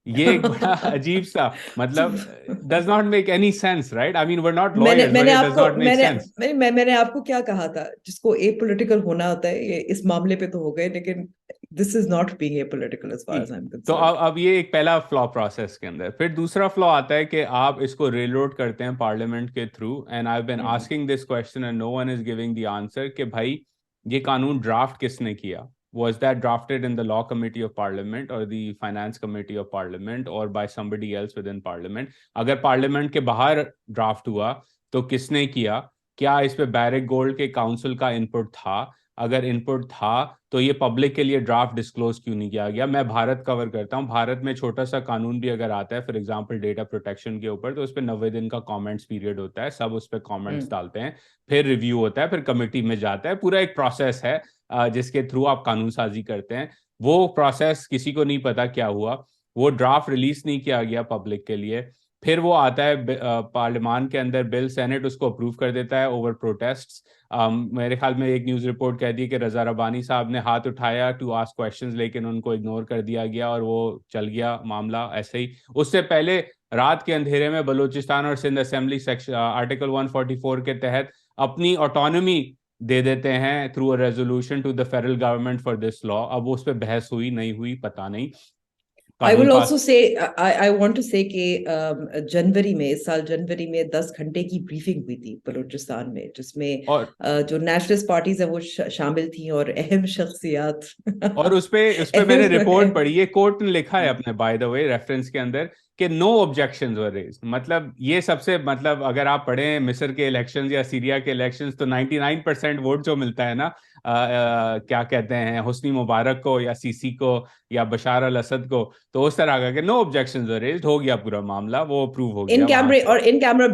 ये एक बड़ा अजीब सा, मतलब does not make any sense, right? I mean, we're not lawyers, but it does not make sense. मैंने आपको क्या कहा था, जिसको एपॉलिटिकल होना होता है, ये इस मामले पे तो हो गए, लेकिन this is not being apolitical as far as I'm तो concerned. अब ये एक पहला फ्लॉ प्रोसेस के अंदर। फिर दूसरा फ्लॉ आता है कि आप इसको रेलोड करते हैं पार्लियामेंट के through, and I have been asking this question and no one is giving the answer कि भाई ये कानून ड्राफ्ट किसने किया, was that drafted in the law committee of parliament or the finance committee of parliament or by somebody else within parliament? अगर parliament के बाहर draft हुआ तो किसने किया? क्या इस पे बैरिक गोल्ड के काउंसिल का इनपुट था? अगर इनपुट था तो ये पब्लिक के लिए ड्राफ्ट डिस्क्लोज क्यों नहीं किया गया? मैं भारत कवर करता हूँ, भारत में छोटा सा कानून भी अगर आता है फॉर एग्जांपल डेटा प्रोटेक्शन के ऊपर, तो उस पर 90 दिन का कमेंट्स पीरियड होता है, सब उस पर कमेंट्स डालते हैं, फिर रिव्यू होता है, फिर कमेटी में जाता है, पूरा एक प्रोसेस है जिसके थ्रू आप कानून साजी करते हैं। वो प्रोसेस किसी को नहीं पता क्या हुआ, वो ड्राफ्ट रिलीज नहीं किया गया पब्लिक के लिए, फिर वो आता है पार्लियामान के अंदर बिल, सेनेट उसको अप्रूव कर देता है ओवर प्रोटेस्ट्स। मेरे ख्याल में एक न्यूज़ रिपोर्ट कहती है कि रजा रब्बानी साहब ने हाथ उठाया टू आस्क क्वेश्चंस, लेकिन उनको इग्नोर कर दिया गया और वो चल गया मामला ऐसे ही। उससे पहले रात के अंधेरे में बलूचिस्तान और सिंध असेंबली सेक्शन आर्टिकल 144 के तहत अपनी ऑटोनॉमी दे देते हैं through a resolution to the federal government for this law. अब उस पर बहस हुई नहीं हुई पता नहीं। I कानून will pass also say, I want to say कि जनवरी में, इस साल जनवरी में 10 घंटे की ब्रीफिंग हुई थी बलूचिस्तान में, जिसमें और जो नेशनलिस्ट पार्टीज है वो शामिल थी और अहम शख्सियात और उस पे मैंने रिपोर्ट पढ़ी है, कोर्ट ने लिखा है अपने बाय द वे रेफरेंस के अंदर कि नो ऑब्जेक्शंस वर रेज्ड। मतलब ये सबसे, मतलब अगर आप पढ़ें मिस्र के इलेक्शंस या सीरिया के इलेक्शंस तो 99% वोट जो मिलता है ना, क्या कहते हैं, हुस्नी मुबारक को या सीसी को या बशार अल असद को, तो उस तरह का कि नो ऑब्जेक्शंस वर रेज्ड, हो गया पूरा मामला, वो अप्रूव हो इन गया वहां कैमरे से। और इन कैमरा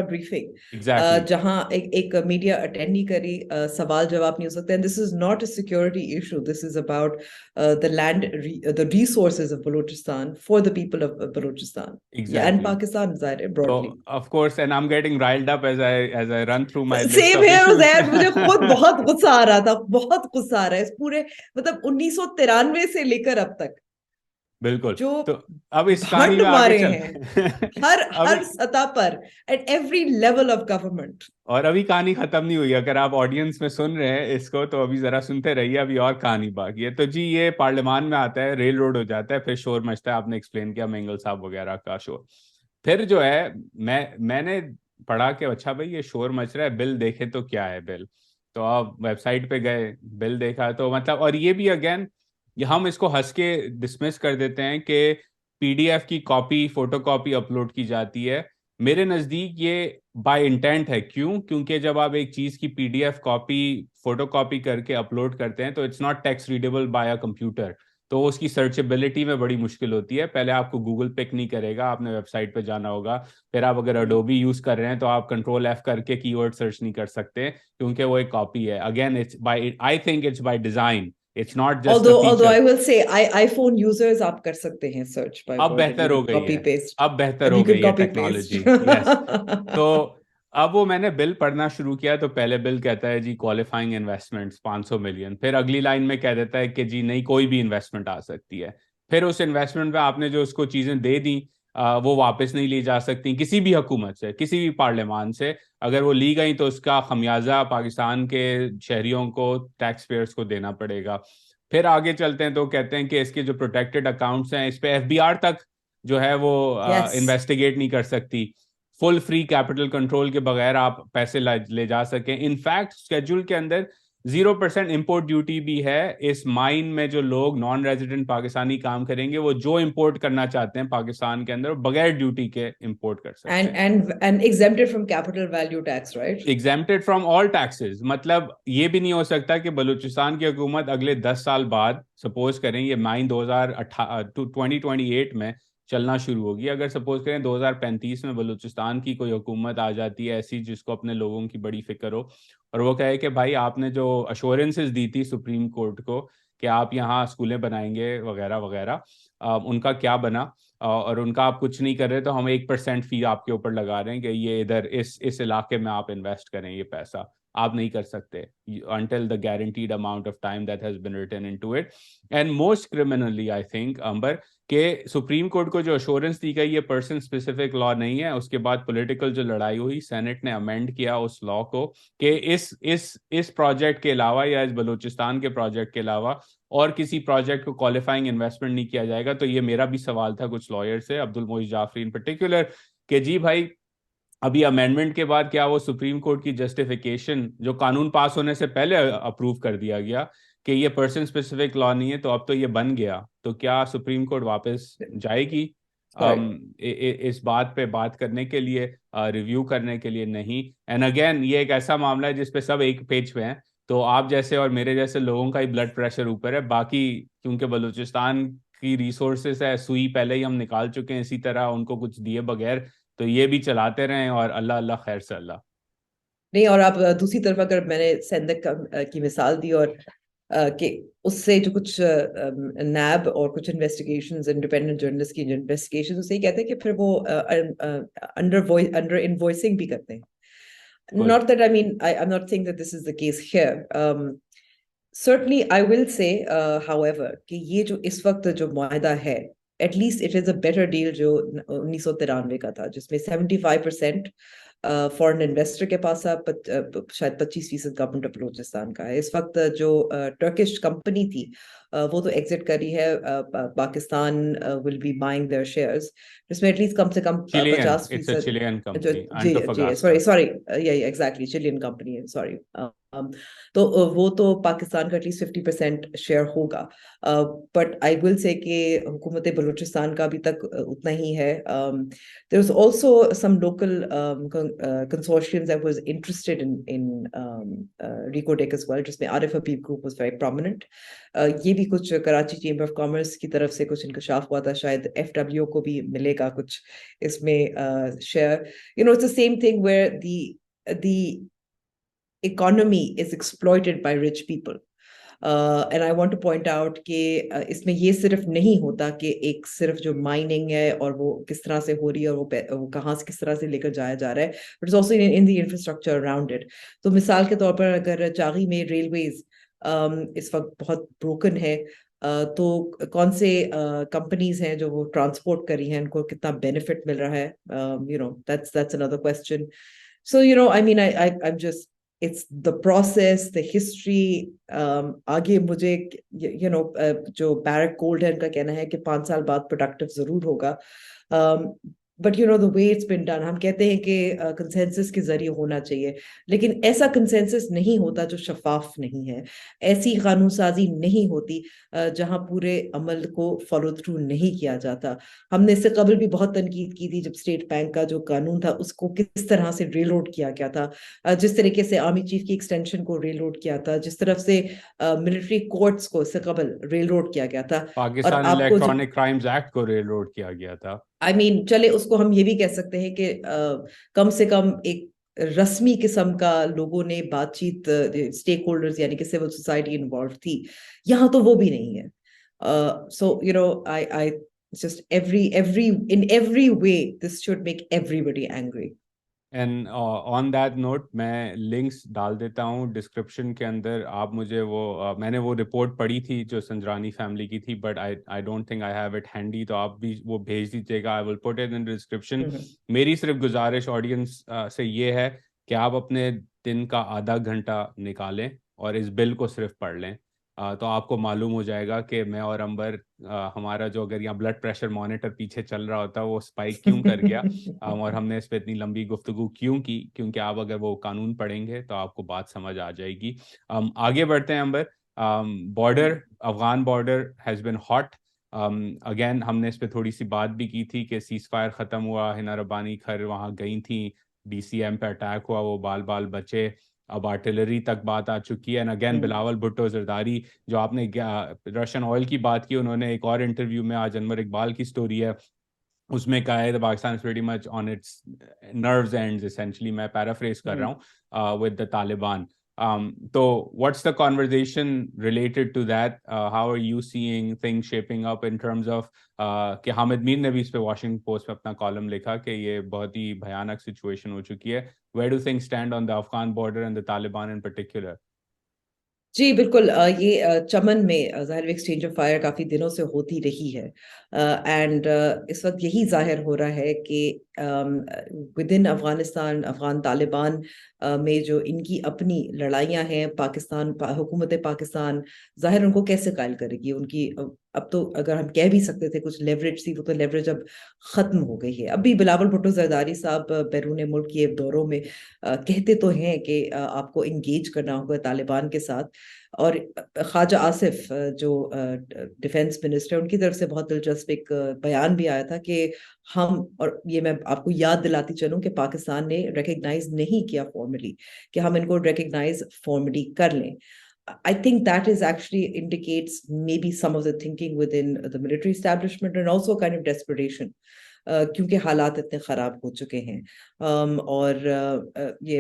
ब्रीफिंग एग्जैक्टली जहां एक मीडिया अटेंड नहीं करी, सवाल जवाब नहीं हो सकते, and this is not a security issue, this is about the land, the resources of Balochistan for the people of Balochistan and exactly. Pakistan जाहिर So broadly. of course, and I'm getting riled up as I run through my list same of है issues. Uzair, मुझे खुद बहुत गुस्सा आ रहा था, बहुत गुस्सा आ रहा है इस पूरे, मतलब 1993 से लेकर अब तक बिल्कुल। जो तो अब इस कहानी भंड में आगे मारे चल हैं हर अब हर सतह पर, at every level of government. और अभी कहानी खत्म नहीं हुई, अगर आप ऑडियंस में सुन रहे हैं इसको तो अभी जरा सुनते रहिए, अभी और कहानी बाकी है। तो जी ये पार्लियामान में आता है, रेल रोड हो जाता है, फिर शोर मचता है, आपने एक्सप्लेन किया मेंगल साहब वगैरह का शोर। फिर जो है मैंने पढ़ा कि अच्छा भाई ये शोर मच रहा है, बिल देखे तो क्या है बिल। तो आप वेबसाइट पे गए, बिल देखा, तो मतलब, और ये भी अगेन हम इसको हंस के डिसमिस कर देते हैं कि पीडीएफ की कॉपी, फोटो कॉपी अपलोड की जाती है। मेरे नज़दीक ये बाय इंटेंट है। क्यों? क्योंकि जब आप एक चीज़ की पीडीएफ कॉपी फोटो कॉपी करके अपलोड करते हैं तो it's not text readable by a computer, तो उसकी सर्चेबिलिटी में बड़ी मुश्किल होती है। पहले आपको गूगल पिक नहीं करेगा, आपने वेबसाइट पे जाना होगा। फिर आप अगर अडोबी यूज कर रहे हैं तो आप कंट्रोल एफ करके कीवर्ड सर्च नहीं कर सकते, क्योंकि वो एक कॉपी है। Again it's by, I think it's by design, it's not just a although I feature. will say, iPhone users आप कर सकते हैं सर्च by अब word, and you बेहतर हो can गई copy है, paste, अब बेहतर and हो you can गई है copy paste टेक्नोलॉजी। यस। तो अब वो मैंने बिल पढ़ना शुरू किया तो पहले बिल कहता है जी क्वालिफाइंग इन्वेस्टमेंट्स 500 मिलियन, फिर अगली लाइन में कह देता है कि जी नहीं कोई भी इन्वेस्टमेंट आ सकती है। फिर उस इन्वेस्टमेंट पे आपने जो उसको चीजें दे दी वो वापस नहीं ली जा सकती किसी भी हुकूमत से, किसी भी पार्लियामान से। अगर वो ली गई तो उसका खमियाजा पाकिस्तान के शहरियों को, टैक्स पेयर्स को देना पड़ेगा। फिर आगे चलते हैं तो कहते हैं कि इसके जो प्रोटेक्टेड अकाउंट्स हैं इस पे एफबीआर तक जो है वो yes, इन्वेस्टिगेट नहीं कर सकती। फुल फ्री कैपिटल कंट्रोल के बगैर आप पैसे ले जा सकें। इनफैक्ट स्केड्यूल के अंदर 0% इम्पोर्ट ड्यूटी भी है। इस माइन में जो लोग नॉन रेजिडेंट पाकिस्तानी काम करेंगे वो जो इंपोर्ट करना चाहते हैं पाकिस्तान के अंदर बगैर ड्यूटी के इंपोर्ट कर सकते हैं। and exempted from capital value tax, right? Exempted from all taxes. मतलब ये भी नहीं हो सकता कि बलूचिस्तान की हुकूमत अगले 10 साल बाद, सपोज करें ये माइन 2028 में चलना शुरू होगी, अगर सपोज करें 2035 में बलूचिस्तान की कोई हुकूमत आ जाती है ऐसी जिसको अपने लोगों की बड़ी फिक्र हो, और वो कहे कि भाई आपने जो अश्योरेंसेस दी थी सुप्रीम कोर्ट को कि आप यहाँ स्कूलें बनाएंगे वगैरह वगैरह, उनका क्या बना, और उनका आप कुछ नहीं कर रहे तो हम 1% फी आपके ऊपर लगा रहे हैं कि ये इधर इस इलाके में आप इन्वेस्ट करें, ये पैसा आप नहीं कर सकते until the guaranteed amount of time that has been written into it. And most criminally I think अंबर के सुप्रीम कोर्ट को जो अश्योरेंस दी गई ये पर्सन स्पेसिफिक लॉ नहीं है। उसके बाद पॉलिटिकल जो लड़ाई हुई, सेनेट ने अमेंड किया उस लॉ को कि इस प्रोजेक्ट के अलावा या इस बलूचिस्तान के प्रोजेक्ट के अलावा और किसी प्रोजेक्ट को क्वालिफाइंग इन्वेस्टमेंट नहीं किया जाएगा। तो ये मेरा भी सवाल था कुछ लॉयर से, अब्दुल मोइज जाफरी इन पर्टिकुलर, कि जी भाई अभी अमेंडमेंट के बाद क्या वो सुप्रीम कोर्ट की जस्टिफिकेशन जो कानून पास होने से पहले अप्रूव कर दिया गया कि ये पर्सन स्पेसिफिक लॉ नहीं है, तो अब तो ये बन गया, तो क्या सुप्रीम कोर्ट वापस जाएगी इस बात पे बात करने के लिए, रिव्यू करने के लिए? नहीं। एंड अगेन ये एक ऐसा मामला है जिसपे सब एक पेज पे हैं, तो आप जैसे और मेरे जैसे लोगों का ही ब्लड प्रेशर ऊपर है। बाकी क्योंकि बलूचिस्तान की रिसोर्सेस है, सुई पहले ही हम निकाल चुके हैं इसी तरह उनको कुछ दिए बगैर, तो ये भी चलाते रहें और अल्लाह अल्लाह खैर से अल्लाह। नहीं, और आप दूसरी तरफ अगर मैंने सेंधक की मिसाल दी, और कि उससे जो कुछ नैब और कुछ इन्वेस्टिगेशंस, इंडिपेंडेंट जर्नलिस्ट की इन्वेस्टिगेशन, उससे ही कहते हैं कि फिर वो अंडर इनवॉइसिंग भी करते हैं. बिल्कुल। Not that I mean, I'm not saying that this is the case here. Certainly, I will say, however, कि ये जो इस वक्त जो मुआहदा है, at least it is a better deal जो 1993 का था, जिसमें 75% फॉरेन इन्वेस्टर के पास शायद 25% गवर्नमेंट ऑफ बलूचिस्तान का है. इस वक्त जो टर्किश कंपनी थी वो तो एग्जिट करी है. Pakistan will be buying there shares, जिसमें एटलीस्ट कम से कम चिलियन, इट्स अ 50%. चिलियन जो कंपनी, जी जी, एंटोफागास्टा। सॉरी सॉरी, यही एग्जैक्टली चिलियन कंपनी है, सॉरी. तो वो तो पाकिस्तान का एटलीस्ट 50% शेयर होगा. बट आई विल से कि हुकूमत बलूचिस्तान का अभी तक उतना ही है. There was also some local consortiums that was interested in Recodec as well, जिसमें Arif Habib group was very prominent. ये भी कुछ कराची चेंबर ऑफ कॉमर्स की तरफ से कुछ इंकशाफ हुआ था, शायद एफडब्ल्यू को भी मिलेगा कुछ इसमें share. It's the same thing where the economy is exploited by rich people. And I want two point out कि इसमें ये सिर्फ नहीं होता कि एक सिर्फ जो माइनिंग है और वो किस तरह से हो रही है और वो कहाँ से किस तरह से लेकर जाया जा रहा है, but it's also in the infrastructure around it. तो मिसाल के तौर पर अगर चागी में रेलवेज इस वक्त बहुत ब्रोकन है, तो कौन से कंपनीज हैं जो वो ट्रांसपोर्ट कर रही हैं, उनको कितना बेनिफिट मिल रहा है, that's another question. So, I mean, I'm just, it's the process, the history. आगे मुझे, जो बैरक गोल्डन का कहना है कि 5 साल बाद प्रोडक्टिव जरूर होगा. But the way it's been done, हम कहते हैं कि कंसेंसस के जरिए होना चाहिए, लेकिन ऐसा कंसेंसस नहीं होता जो शफाफ नहीं है. ऐसी कानून साजी नहीं होती जहां पूरे अमल को फॉलो थ्रू नहीं किया जाता. हमने इससे कबल भी बहुत तनकीद की थी जब स्टेट बैंक का जो कानून था उसको किस तरह से रेलोड किया गया था, जिस तरीके से आर्मी चीफ की एक्सटेंशन को रेलोड किया था, जिस तरफ से मिलिट्री कोर्ट्स को इससे कबल रेलोड किया गया था. और पाकिस्तान आपको जो, इलेक्ट्रॉनिक क्राइम्स एक्ट को रेलरोड किया गया था। आई मीन, चले उसको हम ये भी कह सकते हैं कि कम से कम एक रस्मी किस्म का लोगों ने बातचीत, स्टेक होल्डर्स यानी कि सिविल सोसाइटी इन्वॉल्व थी. यहाँ तो वो भी नहीं है. So I just in every way this should make everybody angry. And on that note मैं लिंक्स डाल देता हूँ डिस्क्रिप्शन के अंदर। आप मुझे वो मैंने वो रिपोर्ट पढ़ी थी जो संजरानी फैमिली की थी, but I don't think I have it handy, तो आप भी वो भेज दीजिएगा। I will put it in description. मेरी सिर्फ गुजारिश ऑडियंस से ये है कि आप अपने दिन का आधा घंटा निकालें और इस बिल को सिर्फ पढ़ लें। तो आपको मालूम हो जाएगा कि मैं और अंबर, हमारा जो अगर यहाँ ब्लड प्रेशर मॉनिटर पीछे चल रहा होता वो स्पाइक क्यों कर गया, और हमने इस पे इतनी लंबी गुफ्तगू क्यों की, क्योंकि आप अगर वो कानून पढ़ेंगे तो आपको बात समझ आ जाएगी। आगे बढ़ते हैं Amber. Border, Afghan border has been hot again. हमने इस पे थोड़ी सी बात भी की थी कि सीज फायर ख़त्म हुआ, हिना रब्बानी खैर वहाँ गई थी, DCM पे अटैक हुआ, वो बाल बाल बचे, अब आर्टिलरी तक बात आ चुकी है। एंड अगेन बिलावल भुट्टो जरदारी, जो आपने रशियन ऑयल की बात की, उन्होंने एक और इंटरव्यू में, आज अनवर इकबाल की स्टोरी है उसमें कहा है Pakistan is very much on its nerves ends, essentially मैं पैराफ्रेज कर रहा हूँ, विद द तालिबान। तो what's the conversation related to that? How are you seeing things shaping up in terms of कि हामिद मीर ने भी इस पे वॉशिंगटन पोस्ट में अपना कॉलम लिखा कि ये बहुत ही भयानक सिचुएशन हो चुकी है। Where do things stand on the Afghan border and the Taliban in particular? जी बिल्कुल. ये चमन में जाहिर एक्सचेंज ऑफ फायर काफी दिनों से होती रही है, एंड इस वक्त यही जाहिर हो रहा है कि विद इन अफगानिस्तान, अफगान तालिबान में जो इनकी अपनी लड़ाइयां हैं, पाकिस्तान हुकूमत पाकिस्तान जाहिर उनको कैसे कायल करेगी, उनकी अब तो अगर हम कह भी सकते थे कुछ लेवरेज थी, वो तो लेवरेज अब खत्म हो गई है। अभी बिलावल भुट्टो जरदारी साहब बैरून मुल्क के दौरों में कहते तो हैं कि आपको इंगेज करना होगा तालिबान के साथ। और ख्वाजा आसिफ जो डिफेंस मिनिस्टर, उनकी तरफ से बहुत दिलचस्प एक बयान भी आया था कि हम, और ये मैं आपको याद दिलाती चलूं कि पाकिस्तान ने रिकग्नाइज नहीं किया फॉर्मली, कि हम इनको रिकग्नाइज फॉर्मली कर लें। I think that is actually indicates maybe some of the thinking within the military establishment and also kind of desperation. क्योंकि हालात इतने खराब हो चुके हैं। और ये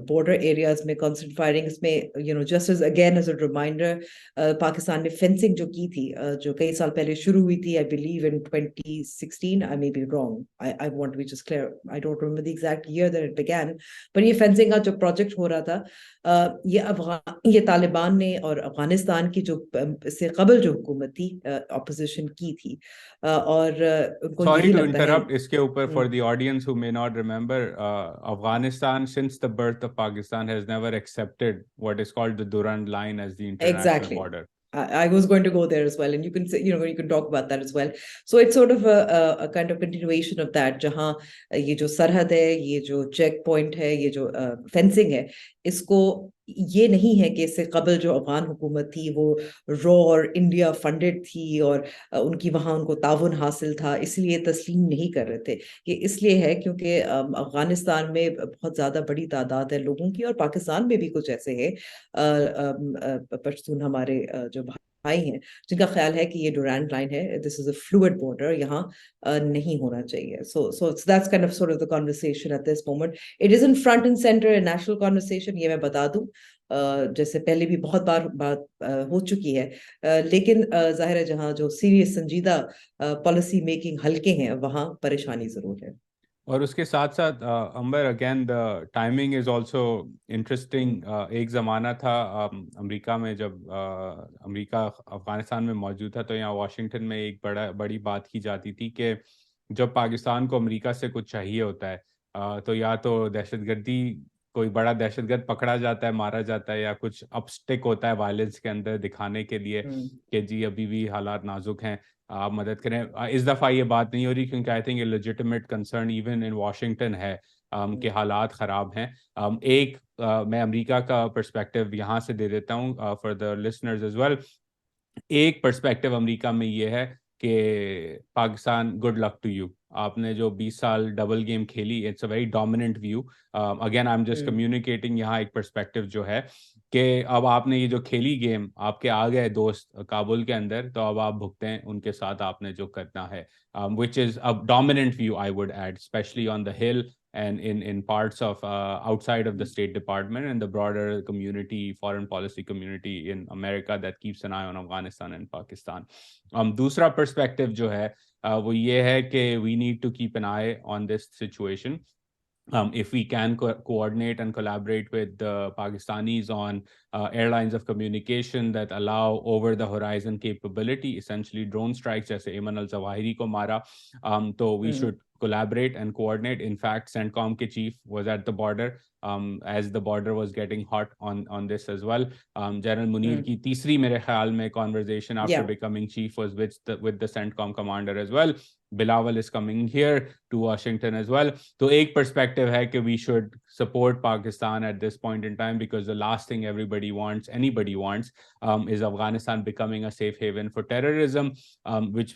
बॉर्डर एरियाज में कॉन्स्टेंट फायरिंग्स में, just as again as a reminder, Pakistan ने फेंसिंग जो की थी, जो कई साल पहले शुरू हुई थी, I believe in 2016, I may be wrong, I want to be just clear, I don't remember the exact year that it began, पर ये फेंसिंग का जो प्रोजेक्ट हो रहा था, ये तालिबान ने और अफगानिस्तान की जो इससे कबल जो हुकूमत थी, ऑपोजिशन की थी, और उनको Sorry यही to लगता है। interrupt. इसके ऊपर for the audience who may not remember, Afghanistan since the birth of Pakistan has never accepted what is called the Durand Line as the international Exactly. border. I was going to go there as well, and you can say, you can talk about that as well. So it's sort of a kind of continuation of that, जहाँ ये जो सरहद है, ये जो check point है, ये जो फेंसिंग है, इसको ये नहीं है कि इससे कबल जो अफगान हुकूमत थी वो रॉ और इंडिया फंडेड थी और उनकी वहां उनको ताउन हासिल था, इसलिए तस्लीम नहीं कर रहे थे। ये इसलिए है क्योंकि अफगानिस्तान में बहुत ज्यादा बड़ी तादाद है लोगों की, और पाकिस्तान में भी कुछ ऐसे हैं पश्तून हमारे जो भाई हैं, जिनका ख्याल है कि ये डुरांड लाइन है, this is a fluid border, यहाँ नहीं होना चाहिए। So that's kind of sort of the conversation at this moment. It is in front end centre in national conversation, ये मैं बता दूं, जैसे पहले भी बहुत बार बात हो चुकी है, लेकिन जाहिर है जहाँ जो सीरियस संजीदा पॉलिसी मेकिंग हल्के हैं, वहाँ परेशानी जरूर है। और उसके साथ साथ Amber, again the timing is also interesting. एक ज़माना था अमेरिका में, जब अमेरिका अफगानिस्तान में मौजूद था, तो यहाँ वाशिंगटन में एक बड़ी बात की जाती थी कि जब पाकिस्तान को अमेरिका से कुछ चाहिए होता है, तो या तो दहशतगर्दी, कोई बड़ा दहशतगर्द पकड़ा जाता है, मारा जाता है, या कुछ अपस्टिक होता है वायलेंस के अंदर दिखाने के लिए कि जी अभी भी हालात नाजुक हैं, आप मदद करें। इस दफ़ा ये बात नहीं हो रही, क्योंकि आई थिंक ये legitimate concern even in Washington है कि हालात ख़राब हैं। एक मैं अमेरिका का पर्सपेक्टिव यहाँ से दे देता हूँ for the listeners as well. एक पर्सपेक्टिव अमेरिका में ये है कि Pakistan, good luck to you, आपने जो 20 साल डबल गेम खेली, it's a very dominant view. Again I am just communicating यहाँ एक पर्सपेक्टिव जो है कि अब आपने ये जो खेली गेम, आपके आ गए दोस्त काबुल के अंदर, तो अब आप भुगतें उनके साथ, आपने जो करना है, which is a dominant view, I would add, especially on the Hill and in parts of outside of the State Department and the broader community, foreign policy community in America that keeps an eye on Afghanistan and Pakistan. दूसरा perspective जो है वो ये है कि we need to keep an eye on this situation. If we can coordinate and collaborate with the Pakistanis on airlines of communication that allow over the horizon capability, essentially drone strikes, जैसे Ayman al-Zawahiri को मारा, तो we should collaborate and coordinate. In fact, CENTCOM के chief was at the border as the border was getting hot on this as well. General Munir की तीसरी मेरे ख्याल में conversation after becoming chief was with the CENTCOM commander as well. Bilawal is coming here to Washington as well. तो एक perspective है कि we should support Pakistan at this point in time, because the last thing anybody wants is Afghanistan becoming a safe haven for terrorism, which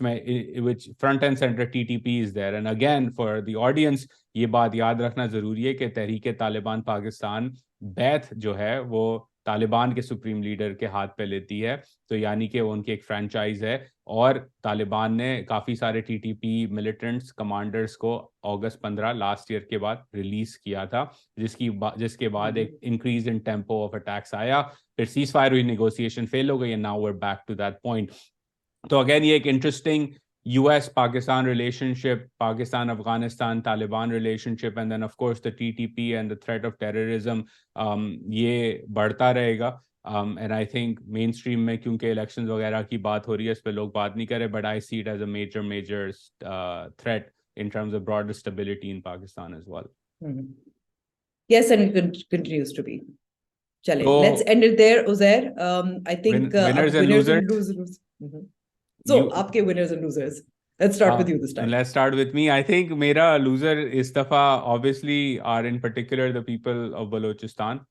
front and center TTP is there. And again, for the audience, ये बात याद रखना ज़रूरी है कि तहरीक तालिबान पाकिस्तान बैथ जो है वो तालिबान के सुप्रीम लीडर के हाथ पे लेती है, तो यानी कि वो उनकी एक फ्रेंचाइज है, और तालिबान ने काफ़ी सारे टीटीपी मिलिटेंट्स कमांडर्स को अगस्त 15 लास्ट ईयर के बाद रिलीज किया था, जिसके बाद एक increase in tempo of attacks आया, फिर सीज फायर हुई, नेगोशिएशन फेल हो गई, and now we are back to that point. तो अगेन ये एक interesting US-Pakistan relationship, Pakistan-Afghanistan, Taliban relationship, and then of course the TTP and the threat of terrorism, ये बढ़ता रहेगा। And I think mainstream में क्योंकि elections वगैरह की बात हो रही है, इस पे लोग बात नहीं करे, but I see it as a major threat in terms of broader stability in Pakistan as well. Yes, and it continues to be. Chale, let's end it there, Uzair. I think winners and losers. So, आपके winners and losers. Let's start with you this time. Let's start with me. I think मेरा loser इस दफा obviously are in particular the people of Balochistan.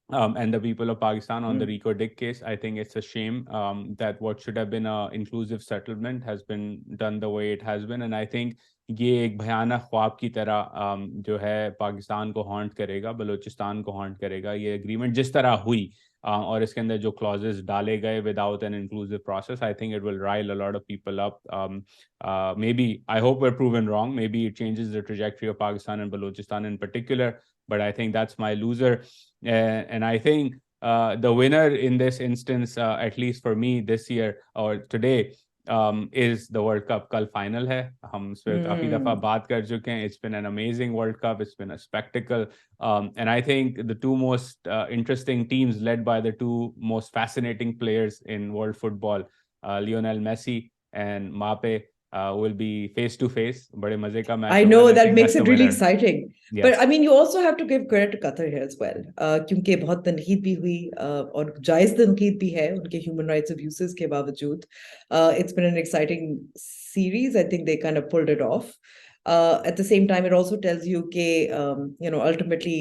And the people of Pakistan on the Rico Dick case. I think it's a shame that what should have been an inclusive settlement has been done the way it has been. And I think ये एक भयानक ख्वाब की तरह जो है पाकिस्तान को haunt करेगा, बलूचिस्तान को हॉन्ट करेगा ये एग्रीमेंट जिस तरह हुई और इसके अंदर जो क्लॉजेस डाले गए without an inclusive process. I think it will rile a lot of people up. Maybe I hope we're proven wrong. Maybe it changes the trajectory of Pakistan and Balochistan in particular. But I think that's my loser. And I think the winner in this instance, at least for me this year or today, is the World Cup. कल final है. हम इस पर काफी दफा बात कर चुके हैं. It's been an amazing World Cup. It's been a spectacle. And I think the two most interesting teams led by the two most fascinating players in world football, Lionel Messi and Mbappe, will be face to face. बड़े मजे का match. I know that makes it really exciting. Yes. But I mean, you also have to give credit to Qatar here as well. क्योंकि बहुत तनकीद भी हुई और जायज तनकीद भी है उनके human rights abuses के बावजूद. It's been an exciting series. I think they kind of pulled it off. At the same time, it also tells you that ultimately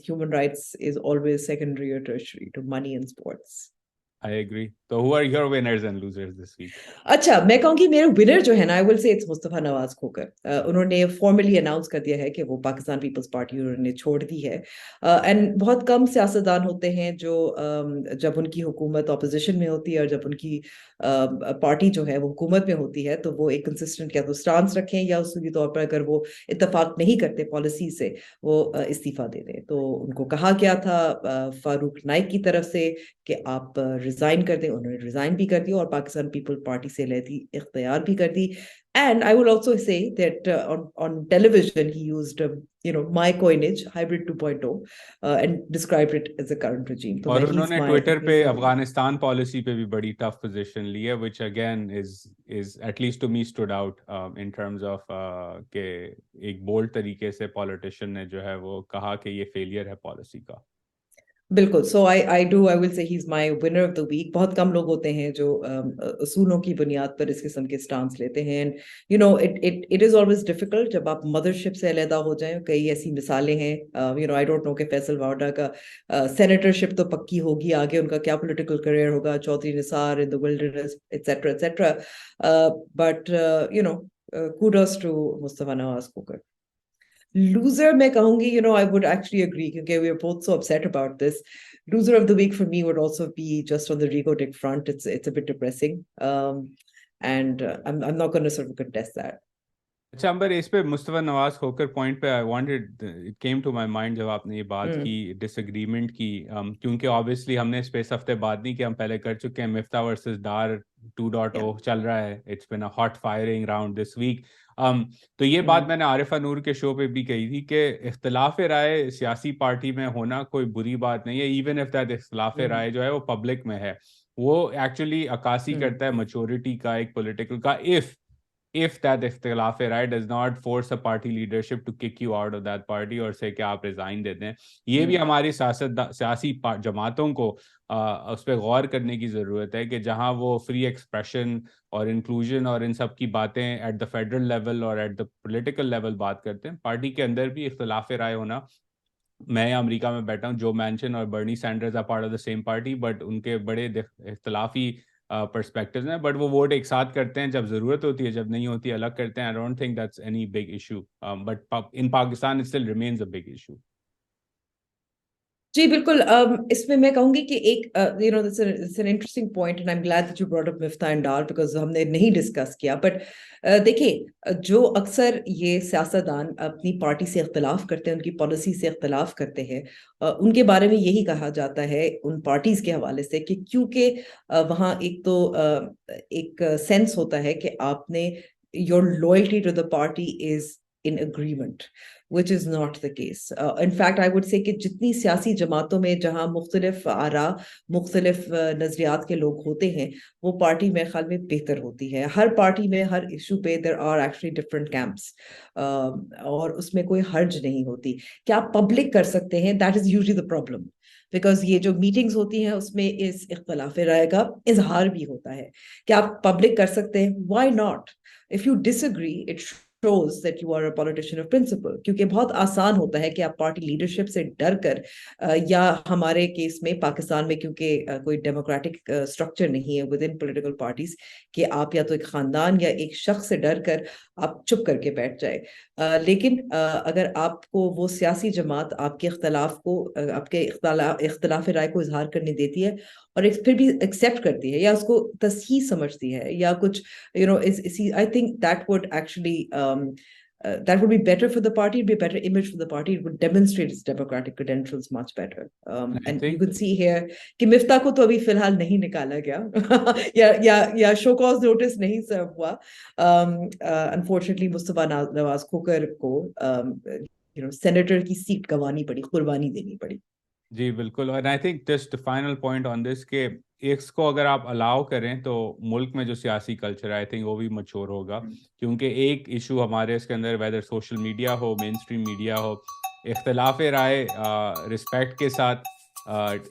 human rights is always secondary or tertiary to money in sports. I agree. So who are your winners and losers this week? अच्छा, मैं कहूँगी मेरे winner जो है ना, I will say it's Mustafa Nawaz Khokhar. उन्होंने formally announce कर दिया है कि वो पाकिस्तान पीपल्स पार्टी उन्होंने छोड़ दी है. एंड बहुत कम सियासतदान होते हैं जो जब उनकी हुकूमत ऑपोजिशन में होती है और जब उनकी पार्टी जो है वो हुकूमत में होती है तो वो एक कंसिस्टेंट या तो स्टांस रखें या उसूली तौर पर अगर वो इत्तेफाक नहीं करते पॉलिसी से वो इस्तीफा दे दें. तो उनको कहा गया था फारूक नाइक की तरफ से कि आप रिजाइन कर दें. उन्होंने रिजाइन भी कर दिया और पाकिस्तान पीपल पार्टी से लहदी इख्तियार भी कर दी. And I will also say that on television he used my coinage hybrid 2.0 and described it as a current regime. और उन्होंने ट्विटर पे अफगानिस्तान पॉलिसी पे भी बड़ी टफ पोजीशन ली है, which again is at least to me stood out in terms of के एक bold तरीके से पॉलिटिशियन ने जो है वो कहा कि ये फेलियर है पॉलिसी का. बिल्कुल. सो I will say he is my winner of the week. बहुत कम लोग होते हैं जो उसूलों की बुनियाद पर इस किस्म के स्टांस लेते हैं. And it is always difficult जब आप मदरशिप से अलहदा हो जाएं. कई ऐसी मिसालें हैं. आई डोंट नो कि फैसल वाडा का सेनेटरशिप तो पक्की होगी, आगे उनका क्या पॉलिटिकल करियर होगा, Chaudhry Nisar in the wilderness etcetera etcetera. But kudos to Mustafa Nawaz Khokhar. Loser मैं कहूंगी, I would actually agree क्योंकि we are both so upset about this. Loser of the week for me would also be just on the Rico Dick front. It's a bit depressing, and I'm not going to sort of contest that. अच्छा अंबर, इस पे Mustafa Nawaz Khokhar point पे I wanted it came to my mind जब आपने ये बात की disagreement की, क्योंकि ऑब्वियसली हमने इस पे इस हफ्ते बात नहीं की, हम पहले कर चुके हैं. मिफ्ता वर्सेस डार 2.0 चल रहा है. It's been a hot firing round this week. तो ये बात मैंने आरिफा नूर के शो पे भी कही थी कि इख्तिलाफ राय सियासी पार्टी में होना कोई बुरी बात नहीं है. इवन इफ दैट इख्तिलाफ राय जो है वो पब्लिक में है, वो एक्चुअली अक्कासी करता है मैच्योरिटी का, एक पॉलिटिकल का. if that इख्तिलाफ Rai does not force a party leadership to kick you out of that party और से कि आप रिजाइन दे दें. ये भी हमारी सियासी जमातों को उस पर गौर करने की ज़रूरत है कि जहां वो फ्री एक्सप्रेशन और इंक्लूजन और इन सब की बातें एट द फेडरल लेवल और एट द पॉलिटिकल लेवल बात करते हैं, पार्टी के अंदर भी इख्तिलाफ राय होना. मैं अमेरिका में बैठा हूँ, जो मैंशन और Bernie Sanders are part of the same party, but उनके बड़े इख्तिलाफी पर्सपेक्टिव्स हैं, बट वो वोट एक साथ करते हैं जब जरूरत होती है, जब नहीं होती अलग करते हैं. I don't think that's any big issue, but in Pakistan it still remains a big issue. जी बिल्कुल. इसमें मैं कहूंगी कि एक it's an interesting point and I'm glad that you brought up Miftah and Dar because हमने नहीं डिस्कस किया. बट देखिए, जो अक्सर ये सियासतदान अपनी पार्टी से इख्तिलाफ करते हैं, उनकी पॉलिसी से इख्तिलाफ करते हैं, उनके बारे में यही कहा जाता है उन पार्टीज के हवाले से कि क्योंकि वहाँ एक तो एक सेंस होता है कि आपने your loyalty to the party is in agreement, which is not the case. In fact, I would say कि जितनी सियासी जमातों में जहाँ मुख्तलिफ आरा, मुख्तलिफ नजरियात के लोग होते हैं, वो पार्टी मेरे ख्याल में बेहतर होती है. हर पार्टी में हर इशू पे there are actually different camps, और उसमें कोई हर्ज नहीं होती. क्या आप पब्लिक कर सकते हैं? That is usually the problem. Because ये जो मीटिंग्स होती हैं उसमें इस इख्तलाफ राय का इजहार भी होता है कि आप पब्लिक कर सकते हैं, why not? If you disagree it shows that you are a politician of principle, क्योंकि बहुत आसान होता है कि आप पार्टी लीडरशिप से डर कर या हमारे केस में पाकिस्तान में क्योंकि कोई डेमोक्रेटिक स्ट्रक्चर नहीं है विद इन पोलिटिकल पार्टीज, कि आप या तो एक खानदान या एक शख्स से डर कर आप चुप करके बैठ जाए। लेकिन अगर आपको वो सियासी जमात आपके इख्तलाफ को आपके इख्तलाफ राय को इजहार करने देती है और फिर भी एक्सेप्ट करती है या उसको तसही समझती है या कुछ I think that would actually that would be better for the party. It'd be a better image for the party. It would demonstrate its democratic credentials much better. And you can see here कि मिफ्ता को तो अभी फिलहाल नहीं निकाला गया या show cause notice नहीं सर्व हुआ। अनफॉर्चुनेटली मुस्तफा नवाज खोकर को सेनेटर की सीट गंवानी पड़ी, कुर्बानी देनी पड़ी। जी बिल्कुल। और I think just final point on this के इसको अगर आप अलाउ करें तो मुल्क में जो सियासी कल्चर है आई थिंक वो भी मच्योर होगा, क्योंकि एक इशू हमारे इसके अंदर वेदर सोशल मीडिया हो, मेन स्ट्रीम मीडिया हो, इख्तलाफ राय रिस्पेक्ट के साथ,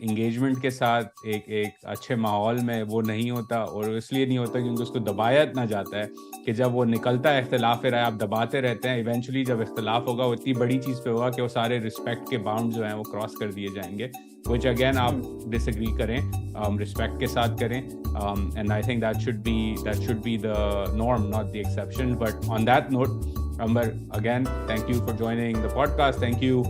इंगेजमेंट के साथ, एक अच्छे माहौल में वो नहीं होता। और इसलिए नहीं होता क्योंकि उसको दबाया इतना जाता है कि जब वो निकलता है इख्तलाफ राय आप दबाते रहते हैं, इवेंचुअली जब इख्तलाफ होगा वो इतनी बड़ी चीज़ पे होगा कि वो सारे रिस्पेक्ट के बाउंड जो हैं वो क्रॉस कर दिए जाएंगे, which again आप डिसएग्री करें, रिस्पेक्ट के साथ करें, and I think that should be the norm, not the exception. But on that note, Amber, again, thank you for joining the podcast. Thank you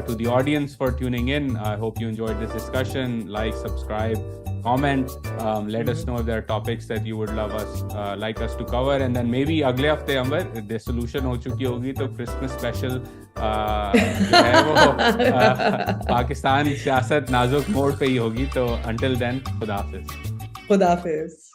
to the audience for tuning in. I hope you enjoyed this discussion. Like, subscribe, comment. Let us know if there are topics that you would like us to cover. And then maybe अगले हफ्ते Amber the solution हो चुकी होगी तो Christmas special जो है वो पाकिस्तान सियासत नाजुक मोड़ पे ही होगी। तो until then, खुदा हाफिज। खुदा हाफिज।